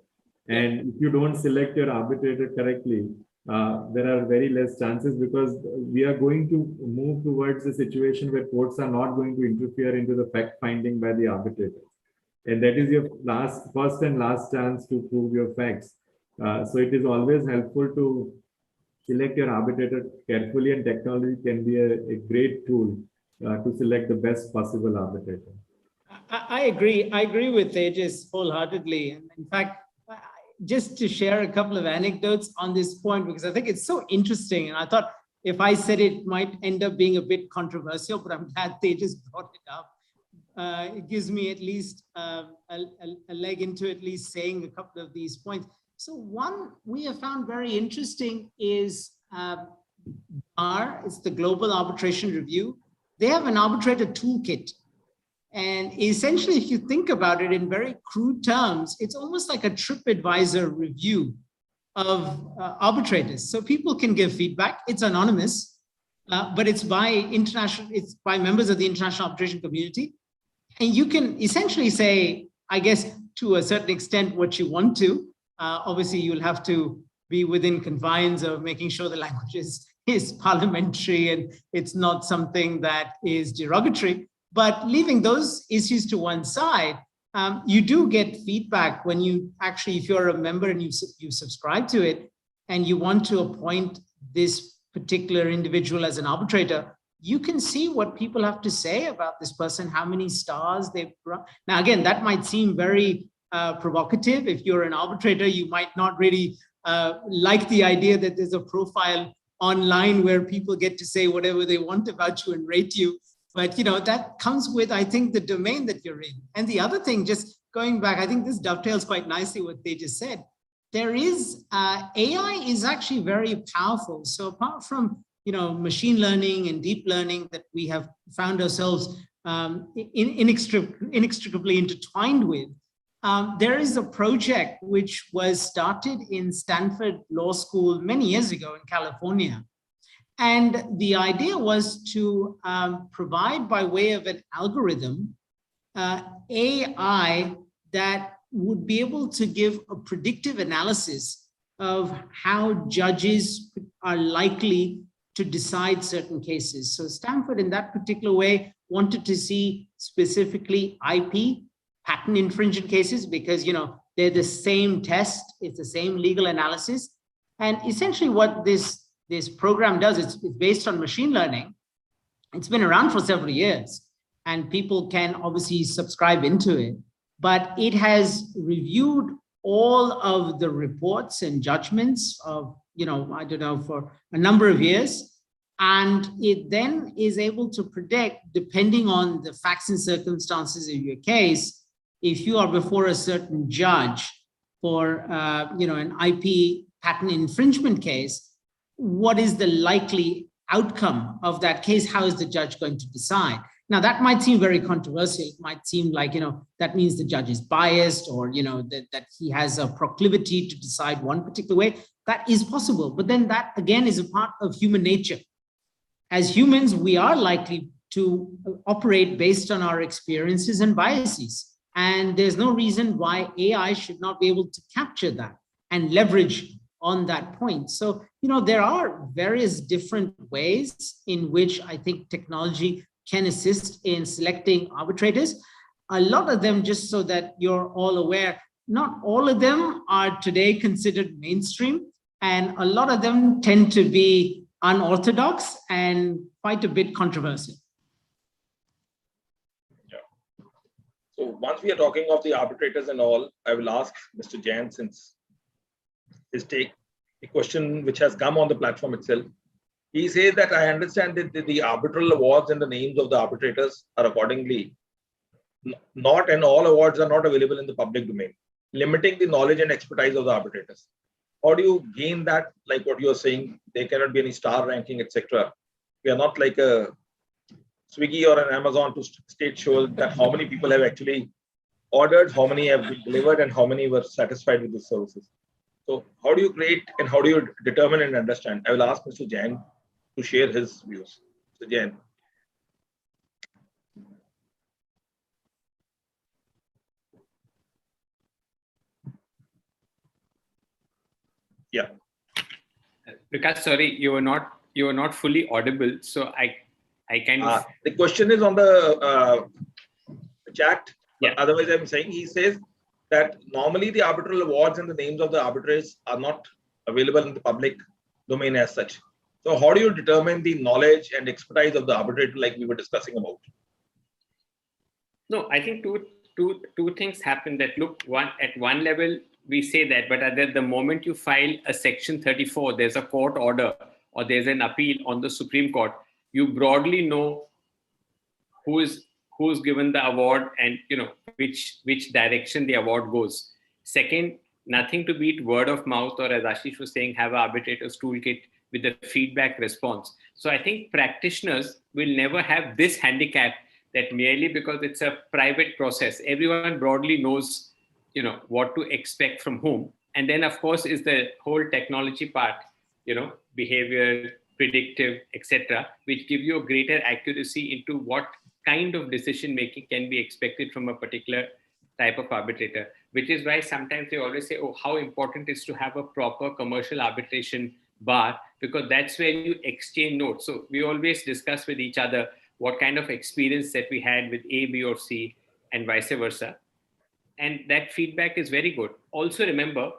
And if you don't select your arbitrator correctly, there are very less chances, because we are going to move towards a situation where courts are not going to interfere into the fact finding by the arbitrator. And that is your first and last chance to prove your facts. So it is always helpful to select your arbitrator carefully, and technology can be a great tool to select the best possible arbitrator. I agree. I agree with Tejas wholeheartedly. And in fact, just to share a couple of anecdotes on this point, because I think it's so interesting. And I thought if I said it might end up being a bit controversial, but I'm glad Tejas brought it up. It gives me at least a leg into at least saying a couple of these points. So one we have found very interesting is it's the Global Arbitration Review. They have an arbitrator toolkit. And essentially, if you think about it in very crude terms, it's almost like a TripAdvisor review of arbitrators. So people can give feedback. It's anonymous, but it's by members of the international arbitration community. And you can essentially say, I guess, to a certain extent, what you want to. Obviously, you'll have to be within confines of making sure the language is parliamentary and it's not something that is derogatory. But leaving those issues to one side, you do get feedback when you actually, if you're a member and you subscribe to it and you want to appoint this particular individual as an arbitrator, you can see what people have to say about this person, how many stars they've brought. Now, again, that might seem very provocative. If you're an arbitrator, you might not really like the idea that there's a profile online where people get to say whatever they want about you and rate you. But, that comes with, I think, the domain that you're in. And the other thing, just going back, I think this dovetails quite nicely what they just said. There is, AI is actually very powerful. So apart from, machine learning and deep learning that we have found ourselves inextricably intertwined with, there is a project which was started in Stanford Law School many years ago in California. And the idea was to provide, by way of an algorithm, AI that would be able to give a predictive analysis of how judges are likely to decide certain cases. So Stanford, in that particular way, wanted to see specifically IP, patent infringement cases, because, they're the same test, it's the same legal analysis. And essentially what this program does, it's based on machine learning. It's been around for several years and people can obviously subscribe into it, but it has reviewed all of the reports and judgments of, for a number of years. And it then is able to predict, depending on the facts and circumstances of your case, if you are before a certain judge for, an IP patent infringement case, what is the likely outcome of that case, how is the judge going to decide? Now, that might seem very controversial. It might seem like, that means the judge is biased, or, that he has a proclivity to decide one particular way. That is possible. But then that, again, is a part of human nature. As humans, we are likely to operate based on our experiences and biases. And there's no reason why AI should not be able to capture that and leverage on that point. So, there are various different ways in which I think technology can assist in selecting arbitrators. A lot of them, just so that you're all aware, not all of them are today considered mainstream, and a lot of them tend to be unorthodox and quite a bit controversial. Yeah. So once we are talking of the arbitrators and all, I will ask Mr. Jain, since his take, a question which has come on the platform itself. He says that I understand that the arbitral awards and the names of the arbitrators are accordingly not, and all awards are not available in the public domain, limiting the knowledge and expertise of the arbitrators. How do you gain that? Like what you're saying, there cannot be any star ranking, etc. We are not like a Swiggy or an Amazon to state show that how many people have actually ordered, how many have been delivered, and how many were satisfied with the services. So how do you create and how do you determine and understand? I will ask Mr. Jain to share his views. Mr. Jain. Yeah. Vikas, sorry, you were not fully audible. So I kind of. The question is on the chat. Yeah. Otherwise, I'm saying, he says that normally the arbitral awards and the names of the arbitrators are not available in the public domain as such. So how do you determine the knowledge and expertise of the arbitrator, like we were discussing about? No, I think two things happen. That look, at one level we say that, but at the moment you file a Section 34, there's a court order or there's an appeal on the Supreme Court, you broadly know who's given the award and which direction the award goes. Second, nothing to beat word of mouth, or as Ashish was saying, have an arbitrator's toolkit with the feedback response. So I think practitioners will never have this handicap that merely because it's a private process, everyone broadly knows, what to expect from whom. And then of course is the whole technology part, behavior, predictive, etc., which give you a greater accuracy into what kind of decision making can be expected from a particular type of arbitrator, which is why sometimes they always say, oh, how important it is to have a proper commercial arbitration bar, because that's where you exchange notes. So we always discuss with each other what kind of experience that we had with A, B, or C, and vice versa. And that feedback is very good. Also remember,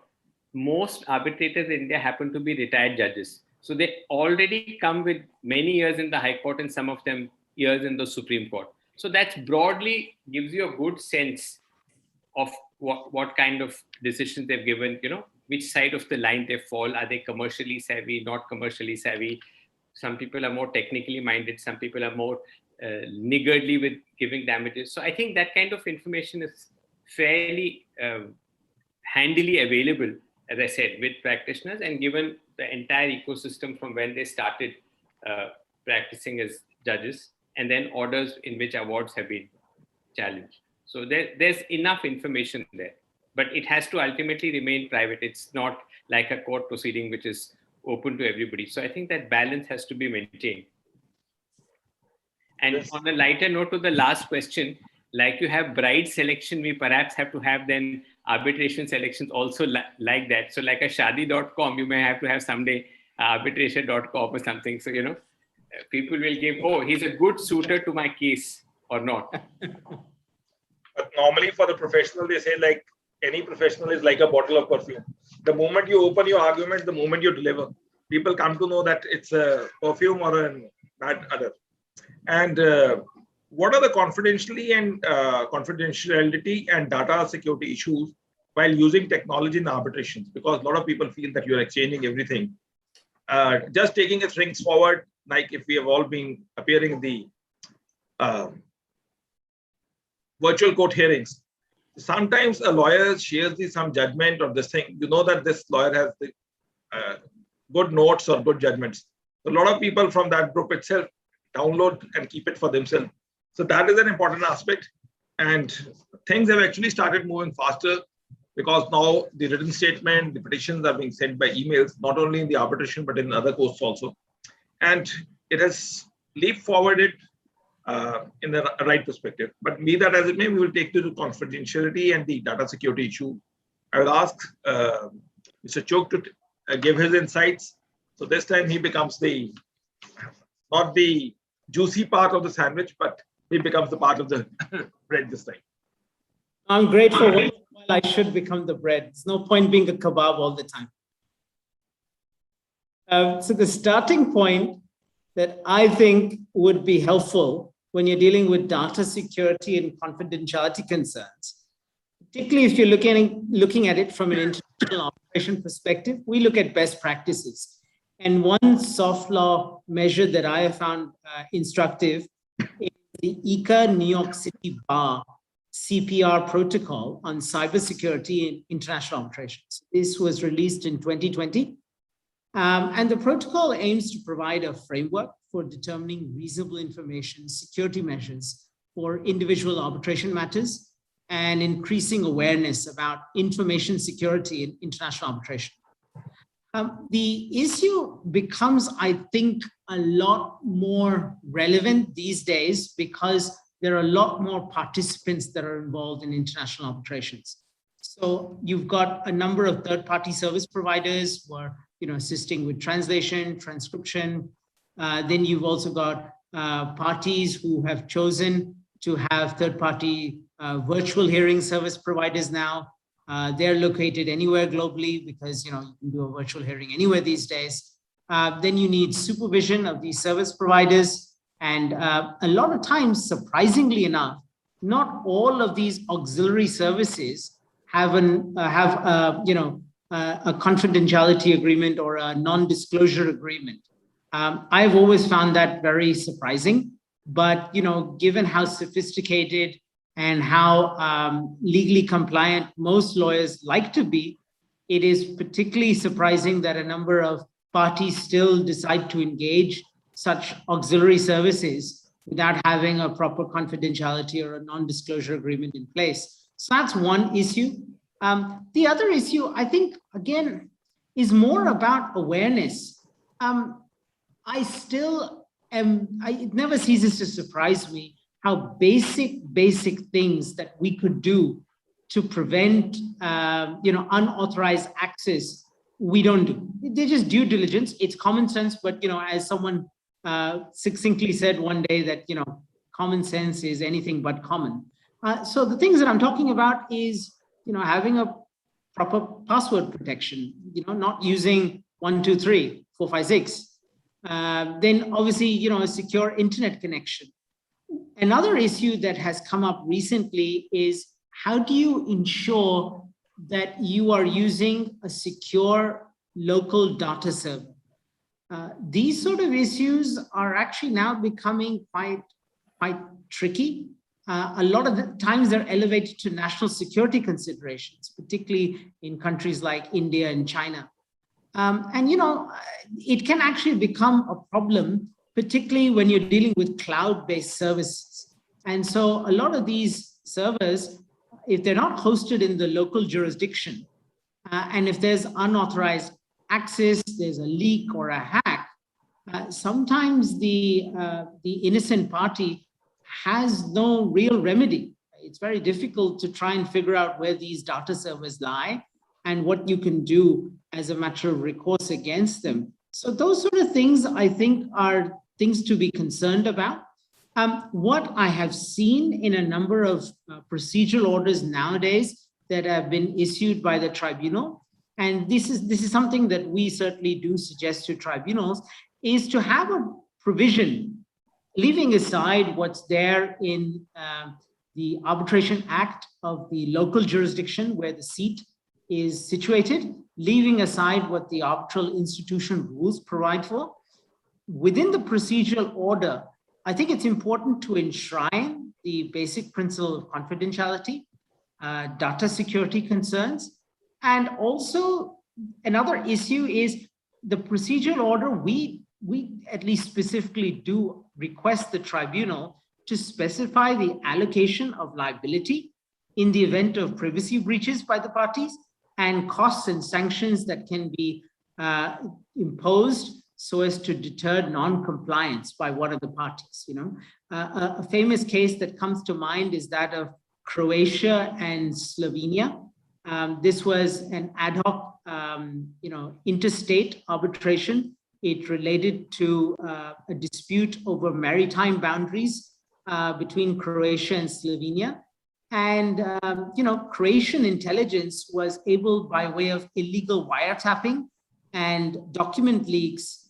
most arbitrators in India happen to be retired judges. So they already come with many years in the High Court and some of them years in the Supreme Court. So that broadly gives you a good sense of what kind of decisions they've given, which side of the line they fall. Are they commercially savvy, not commercially savvy? Some people are more technically minded. Some people are more niggardly with giving damages. So I think that kind of information is fairly handily available, as I said, with practitioners, and given the entire ecosystem from when they started practicing as judges, and then orders in which awards have been challenged. So there's enough information there, but it has to ultimately remain private. It's not like a court proceeding, which is open to everybody. So I think that balance has to be maintained. And on a lighter note to the last question, like you have bride selection, we perhaps have to have then arbitration selections also like that. So like a shadi.com, you may have to have someday arbitration.com or something. So, people will give, oh, he's a good suitor to my case or not. But normally for the professional, they say like any professional is like a bottle of perfume. The moment you open your argument, the moment you deliver, people come to know that it's a perfume or a bad other. And what are the confidentiality and data security issues while using technology in arbitrations? Because a lot of people feel that you're exchanging everything. Just taking a things forward, like if we have all been appearing in the virtual court hearings, sometimes a lawyer shares some judgment or this thing. You know that this lawyer has the good notes or good judgments. So a lot of people from that group itself download and keep it for themselves. So that is an important aspect. And things have actually started moving faster because now the written statement, the petitions are being sent by emails, not only in the arbitration, but in other courts also. And it has leap forwarded in the right perspective. But be that as it may, we will take to the confidentiality and the data security issue. I will ask Mr. Chugh to give his insights. So this time he becomes not the juicy part of the sandwich, but he becomes the part of the bread this time. I'm grateful. While I should become the bread. There's no point being a kebab all the time. So the starting point that I think would be helpful when you're dealing with data security and confidentiality concerns, particularly if you're looking at it from an international arbitration perspective, we look at best practices. And one soft law measure that I have found instructive is the ICA New York City Bar CPR protocol on cybersecurity in international arbitrations. This was released in 2020. And the protocol aims to provide a framework for determining reasonable information security measures for individual arbitration matters and increasing awareness about information security in international arbitration. The issue becomes, I think, a lot more relevant these days because there are a lot more participants that are involved in international arbitrations. So you've got a number of third-party service providers who are assisting with translation, transcription. Then you've also got parties who have chosen to have third-party virtual hearing service providers now. They're located anywhere globally because you can do a virtual hearing anywhere these days. Then you need supervision of these service providers. And a lot of times, surprisingly enough, not all of these auxiliary services have a confidentiality agreement or a non-disclosure agreement. I've always found that very surprising, but given how sophisticated and how legally compliant most lawyers like to be, it is particularly surprising that a number of parties still decide to engage such auxiliary services without having a proper confidentiality or a non-disclosure agreement in place. So that's one issue. The other issue, I think, again, is more about awareness. It never ceases to surprise me how basic things that we could do to prevent, unauthorized access, we don't do. They're just due diligence. It's common sense, but, as someone succinctly said one day that, common sense is anything but common. So the things that I'm talking about is, having a proper password protection, not using 1, 2, 3, 4, 5, 6. Then obviously, a secure internet connection. Another issue that has come up recently is how do you ensure that you are using a secure local data server? These sort of issues are actually now becoming quite tricky. A lot of the times they're elevated to national security considerations, particularly in countries like India and China. It can actually become a problem, particularly when you're dealing with cloud-based services. And so a lot of these servers, if they're not hosted in the local jurisdiction, and if there's unauthorized access, there's a leak or a hack, sometimes the innocent party has no real remedy. It's very difficult to try and figure out where these data servers lie and what you can do as a matter of recourse against them. So those sort of things, I think, are things to be concerned about. What I have seen in a number of procedural orders nowadays that have been issued by the tribunal, and this is something that we certainly do suggest to tribunals, is to have a provision, leaving aside what's there in the Arbitration Act of the local jurisdiction where the seat is situated, leaving aside what the arbitral institution rules provide for. Within the procedural order, I think it's important to enshrine the basic principle of confidentiality, data security concerns, and also another issue is the procedural order. We we at least specifically do request the tribunal to specify the allocation of liability in the event of privacy breaches by the parties and costs and sanctions that can be imposed so as to deter non-compliance by one of the parties. A famous case that comes to mind is that of Croatia and Slovenia. This was an ad hoc, interstate arbitration. It related to a dispute over maritime boundaries between Croatia and Slovenia. And, Croatian intelligence was able, by way of illegal wiretapping and document leaks,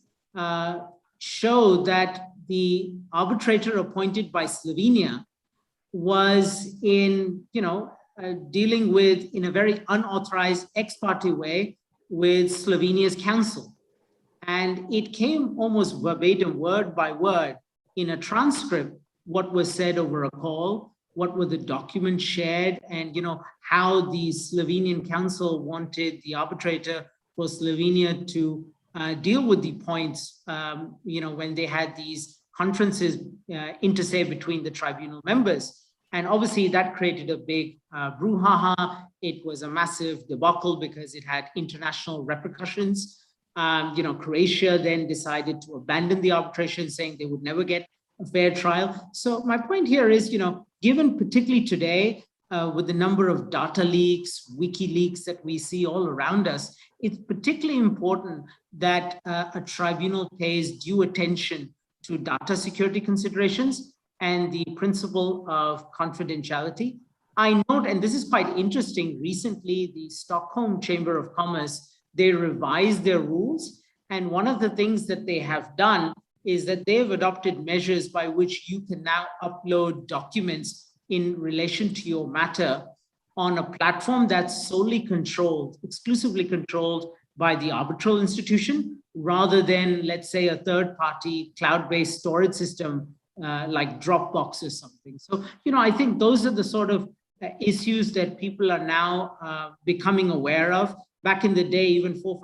show that the arbitrator appointed by Slovenia was dealing with, in a very unauthorized ex parte way, with Slovenia's counsel. And it came almost verbatim, word by word, in a transcript, what was said over a call, what were the documents shared, and how the Slovenian counsel wanted the arbitrator for Slovenia to deal with the points, when they had these conferences inter se between the tribunal members. And obviously that created a big brouhaha. It was a massive debacle because it had international repercussions. Croatia then decided to abandon the arbitration, saying they would never get a fair trial. So my point here is, given particularly today, with the number of data leaks, WikiLeaks that we see all around us, it's particularly important that a tribunal pays due attention to data security considerations and the principle of confidentiality. I note, and this is quite interesting, recently the Stockholm Chamber of Commerce, they revised their rules. And one of the things that they have done is that they've adopted measures by which you can now upload documents in relation to your matter on a platform that's solely controlled, exclusively controlled by the arbitral institution, rather than, let's say, a third-party cloud-based storage system like Dropbox or something. So, I think those are the sort of issues that people are now becoming aware of. Back in the day, even 4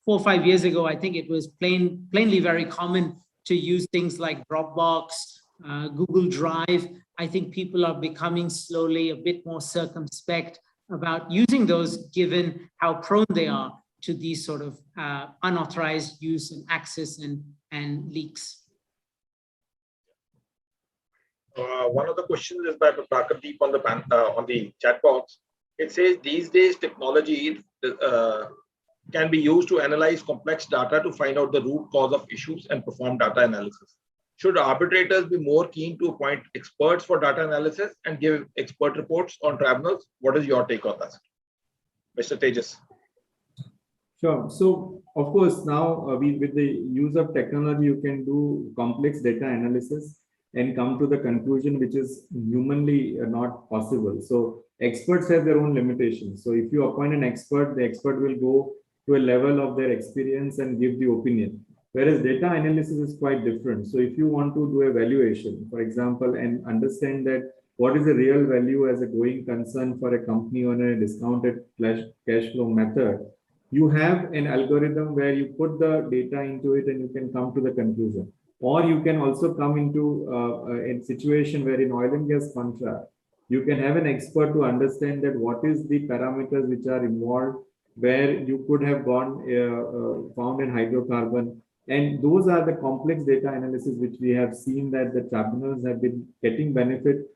or 5 years ago, I think it was plainly very common to use things like Dropbox, Google Drive. I think people are becoming slowly a bit more circumspect about using those, given how prone they are to these sort of unauthorized use and access and leaks. One of the questions is by Prakardeep on the chat box. It says these days technology can be used to analyze complex data to find out the root cause of issues and perform data analysis. Should arbitrators be more keen to appoint experts for data analysis and give expert reports on tribunals? What is your take on that, Mr. Tejas? Sure. So, of course, now with the use of technology, you can do complex data analysis and come to the conclusion which is humanly not possible. So experts have their own limitations. So if you appoint an expert, the expert will go to a level of their experience and give the opinion. Whereas data analysis is quite different. So if you want to do a valuation, for example, and understand that what is the real value as a going concern for a company on a discounted cash flow method, you have an algorithm where you put the data into it and you can come to the conclusion. Or you can also come into a situation where in oil and gas contract, you can have an expert to understand that what is the parameters which are involved, where you could have gone found in hydrocarbon. And those are the complex data analysis which we have seen that the tribunals have been getting benefit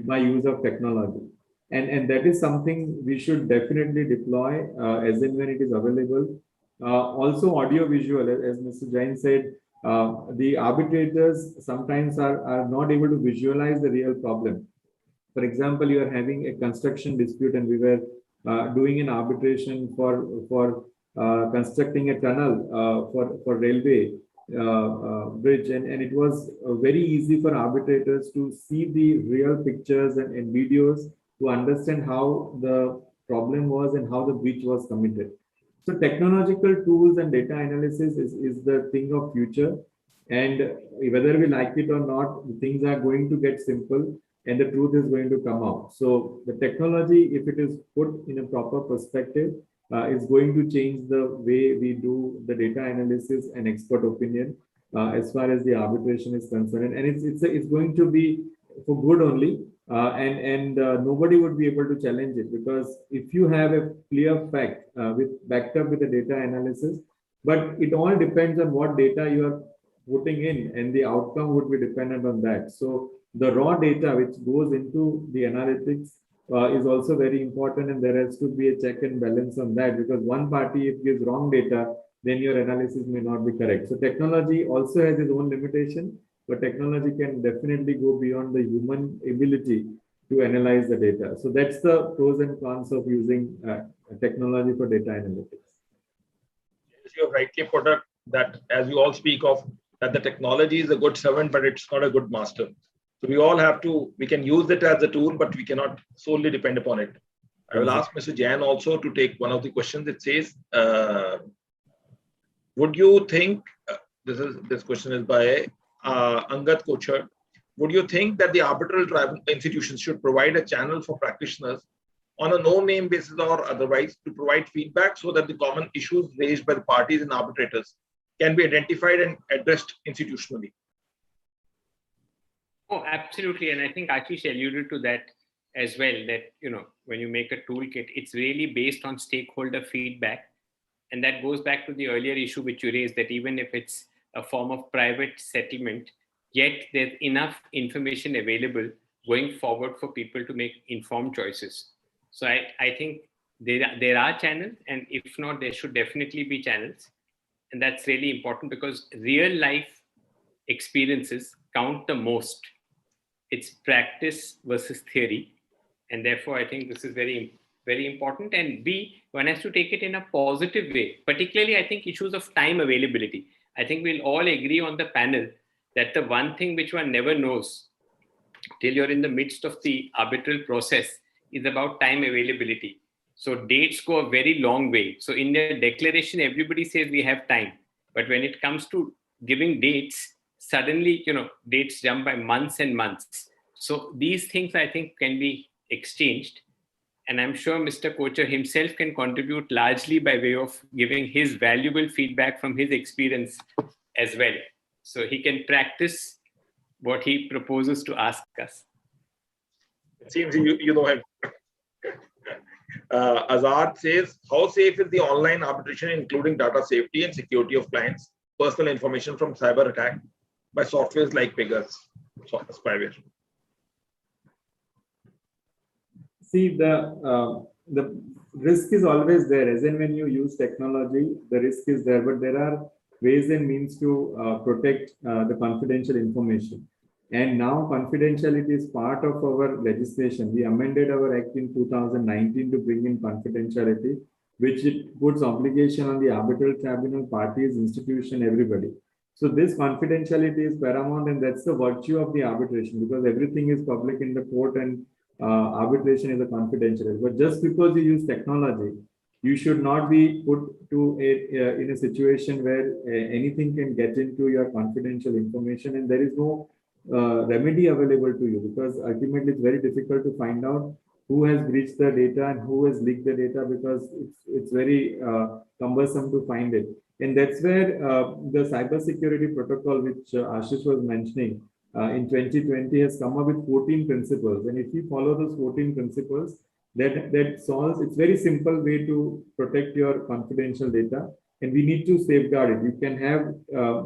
by use of technology. And that is something we should definitely deploy as and when it is available. Also audio visual, as Mr. Jain said, the arbitrators sometimes are not able to visualize the real problem. For example, you are having a construction dispute and we were doing an arbitration for constructing a tunnel for railway bridge, and it was very easy for arbitrators to see the real pictures and videos to understand how the problem was and how the breach was committed. So technological tools and data analysis is the thing of future, and whether we like it or not, things are going to get simple and the truth is going to come out. So the technology, if it is put in a proper perspective, is going to change the way we do the data analysis and expert opinion. as far as the arbitration is concerned, and it's going to be for good only, and nobody would be able to challenge it, because if you have a clear fact backed up with the data analysis, but it all depends on what data you are putting in, and the outcome would be dependent on that. So the raw data which goes into the analytics is also very important, and there has to be a check and balance on that, because one party, if gives wrong data, then your analysis may not be correct. So technology also has its own limitation, but technology can definitely go beyond the human ability to analyze the data. So that's the pros and cons of using technology for data analytics. You have rightly put it that, as you all speak of, that the technology is a good servant, but it's not a good master. So we all have to, we can use it as a tool, but we cannot solely depend upon it. I will ask Mr. Jain also to take one of the questions. It says, would you think, this question is by Angad Kochar, would you think that the arbitral tribunal institutions should provide a channel for practitioners on a no-name basis or otherwise to provide feedback, so that the common issues raised by the parties and arbitrators can be identified and addressed institutionally? Oh, absolutely. And I think Ashish alluded to that as well, that, when you make a toolkit, it's really based on stakeholder feedback. And that goes back to the earlier issue which you raised, that even if it's a form of private settlement, yet there's enough information available going forward for people to make informed choices. So I think there are channels, and if not, there should definitely be channels. And that's really important, because real life experiences count the most. It's practice versus theory. And therefore, I think this is very, very important. And B, one has to take it in a positive way. Particularly, I think issues of time availability. I think we'll all agree on the panel that the one thing which one never knows till you're in the midst of the arbitral process is about time availability. So dates go a very long way. So in the declaration, everybody says we have time. But when it comes to giving dates, suddenly, dates jump by months and months. So these things, I think, can be exchanged. And I'm sure Mr. Kochar himself can contribute largely by way of giving his valuable feedback from his experience as well. So he can practice what he proposes to ask us. It seems you know him. Azad says, how safe is the online arbitration, including data safety and security of clients' personal information from cyber attack by softwares like Pegasus spyware? See, the risk is always there. As in, when you use technology, the risk is there, but there are ways and means to protect the confidential information. And now confidentiality is part of our legislation. We amended our act in 2019 to bring in confidentiality, which it puts obligation on the arbitral tribunal, parties, institution, everybody. So this confidentiality is paramount, and that's the virtue of the arbitration, because everything is public in the court, and arbitration is a confidential. But just because you use technology, you should not be put to in a situation where anything can get into your confidential information, and there is no remedy available to you, because ultimately it's very difficult to find out who has breached the data and who has leaked the data, because it's very cumbersome to find it. And that's where the cybersecurity protocol, which Ashish was mentioning, in 2020 has come up with 14 principles. And if you follow those 14 principles, that solves, it's very simple way to protect your confidential data. And we need to safeguard it. You can have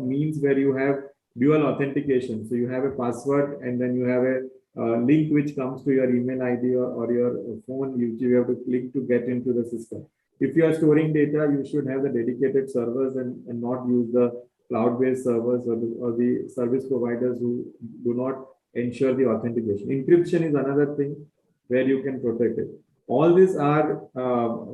means where you have dual authentication. So you have a password, and then you have a link which comes to your email ID or your phone, which you have to click to get into the system. If you are storing data, you should have the dedicated servers and not use the cloud-based servers or the service providers who do not ensure the authentication. Encryption is another thing where you can protect it. All these are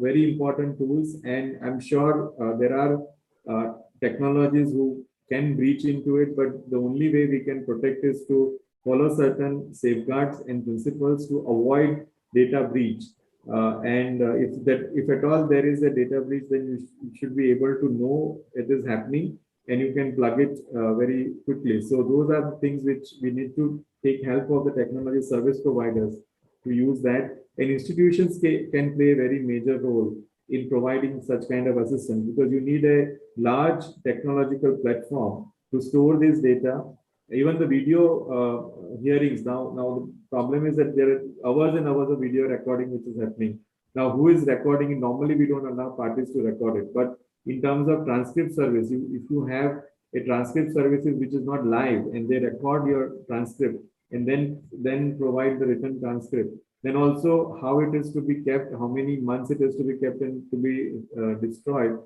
very important tools, and I'm sure there are technologies who can breach into it, but the only way we can protect is to follow certain safeguards and principles to avoid data breach. If at all there is a data breach, then you should be able to know it is happening, and you can plug it very quickly. So those are the things which we need to take help of the technology service providers to use that. And institutions can play a very major role in providing such kind of assistance, because you need a large technological platform to store this data. Even the video hearings, now the problem is that there are hours and hours of video recording which is happening. Now, who is recording it? Normally, we don't allow parties to record it. But in terms of transcript service, if you have a transcript services which is not live and they record your transcript and then provide the written transcript, then also how it is to be kept, how many months it is to be kept and to be destroyed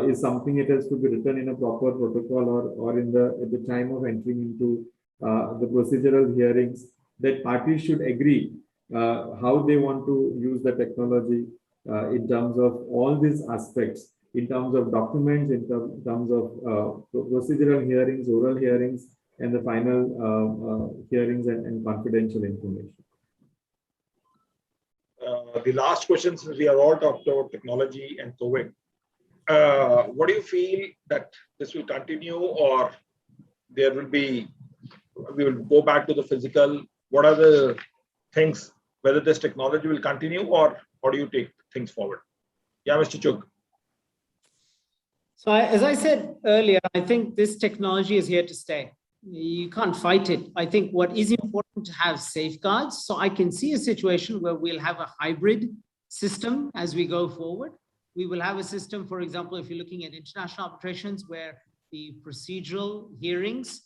is something it has to be written in a proper protocol or at the time of entering into the procedural hearings, that parties should agree how they want to use the technology in terms of all these aspects, in terms of documents, in terms of procedural hearings, oral hearings, and the final hearings and confidential information. The last question, since we are all talked about technology and COVID, what do you feel that this will continue, or we will go back to the physical? What are the things, whether this technology will continue, or how do you take things forward? Yeah, Mr. Chugh. So as I said earlier, I think this technology is here to stay. You can't fight it. I think what is important to have safeguards. So I can see a situation where we'll have a hybrid system as we go forward. We will have a system, for example, if you're looking at international arbitrations, where the procedural hearings,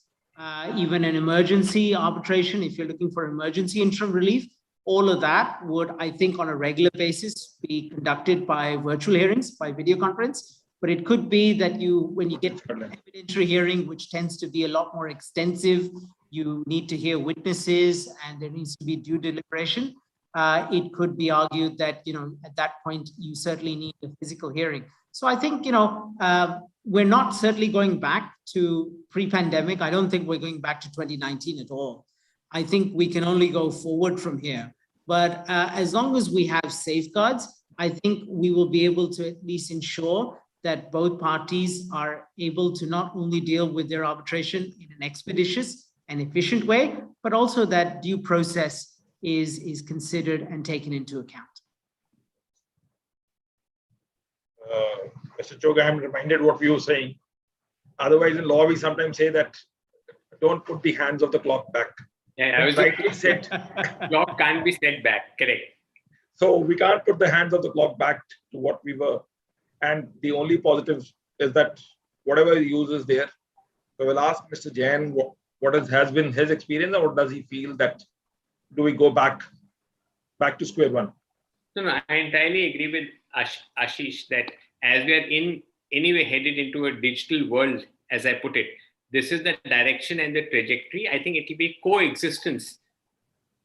even an emergency arbitration, if you're looking for emergency interim relief, all of that would, I think, on a regular basis be conducted by virtual hearings, by video conference. But it could be that when you get to an evidentiary hearing, which tends to be a lot more extensive, you need to hear witnesses and there needs to be due deliberation. It could be argued that, at that point, you certainly need a physical hearing. So I think, we're not certainly going back to pre-pandemic. I don't think we're going back to 2019 at all. I think we can only go forward from here. But as long as we have safeguards, I think we will be able to at least ensure that both parties are able to not only deal with their arbitration in an expeditious and efficient way, but also that due process is considered and taken into account. Mr. Chugh, I am reminded what you were saying. Otherwise, in law, we sometimes say that don't put the hands of the clock back. Yeah, I was rightly said. Clock can't be set back, correct. So we can't put the hands of the clock back to what we were. And the only positive is that whatever use is there. So we'll ask Mr. Jain what has been his experience, or what does he feel that do we go back to square one? No, I entirely agree with Ashish that as we are anyway headed into a digital world, as I put it, this is the direction and the trajectory. I think it will be coexistence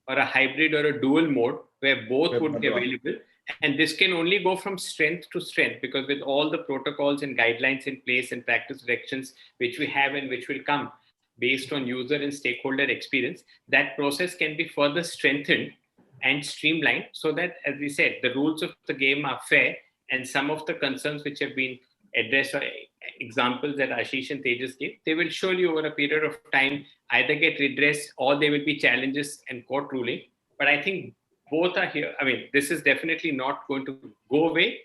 or a hybrid or a dual mode where both would be available. And this can only go from strength to strength, because with all the protocols and guidelines in place and practice directions which we have and which will come based on user and stakeholder experience, that process can be further strengthened and streamlined so that, as we said, the rules of the game are fair, and some of the concerns which have been addressed or examples that Ashish and Tejas gave, they will surely over a period of time either get redressed or there will be challenges and court ruling. But I think both are here. I mean, this is definitely not going to go away,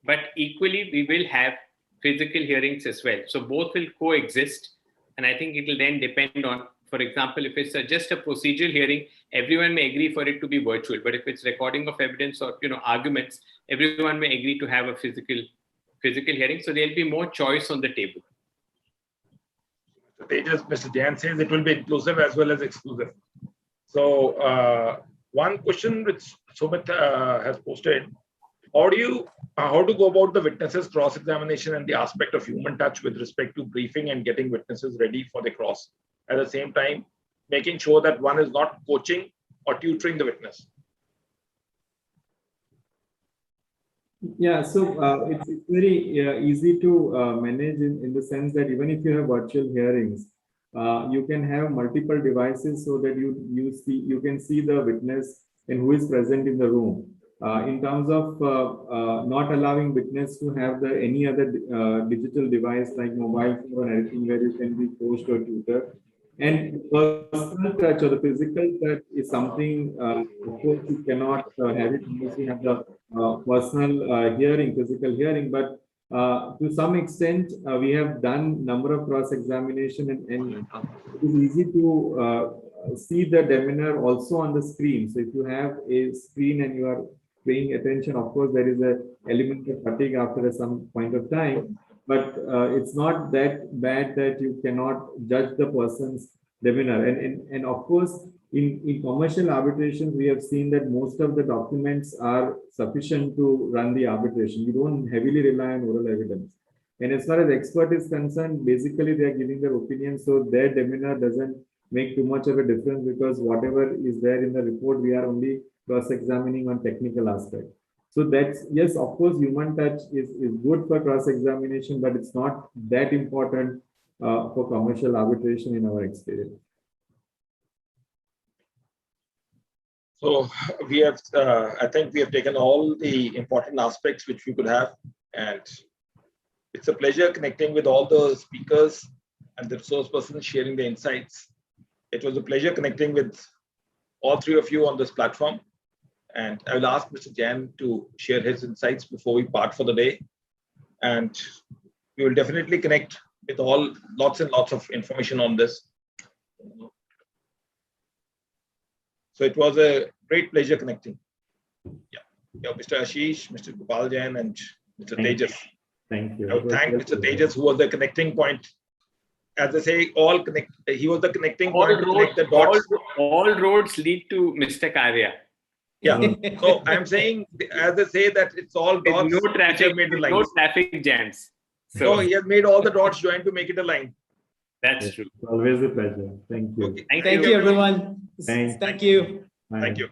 but equally we will have physical hearings as well. So both will coexist. And I think it will then depend on, for example, if it's just a procedural hearing, everyone may agree for it to be virtual. But if it's recording of evidence or arguments, everyone may agree to have a physical hearing. So there'll be more choice on the table. Tejas, Mr. Jain says it will be inclusive as well as exclusive. So one question which Sumit has posted: how to go about the witnesses cross-examination and the aspect of human touch with respect to briefing and getting witnesses ready for the cross, at the same time making sure that one is not coaching or tutoring the witness? Yeah, so it's very easy to manage in the sense that even if you have virtual hearings, you can have multiple devices so that you can see the witness and who is present in the room. In terms of not allowing witness to have any other digital device like mobile phone or anything where you can be coached or tutored. And personal touch or the physical touch is something, of course, you cannot have it unless you have the personal physical hearing. But to some extent, we have done number of cross-examination and it is easy to see the demeanor also on the screen. So if you have a screen and you are paying attention, of course, there is a element of fatigue after some point of time, but it's not that bad that you cannot judge the person's demeanor. And of course, in commercial arbitrations, we have seen that most of the documents are sufficient to run the arbitration. We don't heavily rely on oral evidence. And as far as expert is concerned, basically they are giving their opinion, so their demeanor doesn't make too much of a difference, because whatever is there in the report, we are only cross-examining on technical aspect. So that's, yes, of course, human touch is good for cross-examination, but it's not that important for commercial arbitration in our experience. So we have, I think we have taken all the important aspects which we could have, and it's a pleasure connecting with all the speakers and the resource persons sharing the insights. It was a pleasure connecting with all three of you on this platform. And I will ask Mr. Jain to share his insights before we part for the day. And we will definitely connect with all, lots and lots of information on this. So it was a great pleasure connecting. Yeah, Mr. Ashish, Mr. Gopal Jain, and Mr. Tejas. Thank you. I would thank Mr. Tejas, who was the connecting point. As I say, he was the connecting point to connect the dots. All roads lead to Mr. Karia. Yeah. So I'm saying, as I say, that it's all dots. No traffic, made the line. no traffic jams. So he has made all the dots join to make it a line. That's true. Always a pleasure. Thank you. Okay. Thank you, everyone. Thanks. Thank you. Bye. Thank you.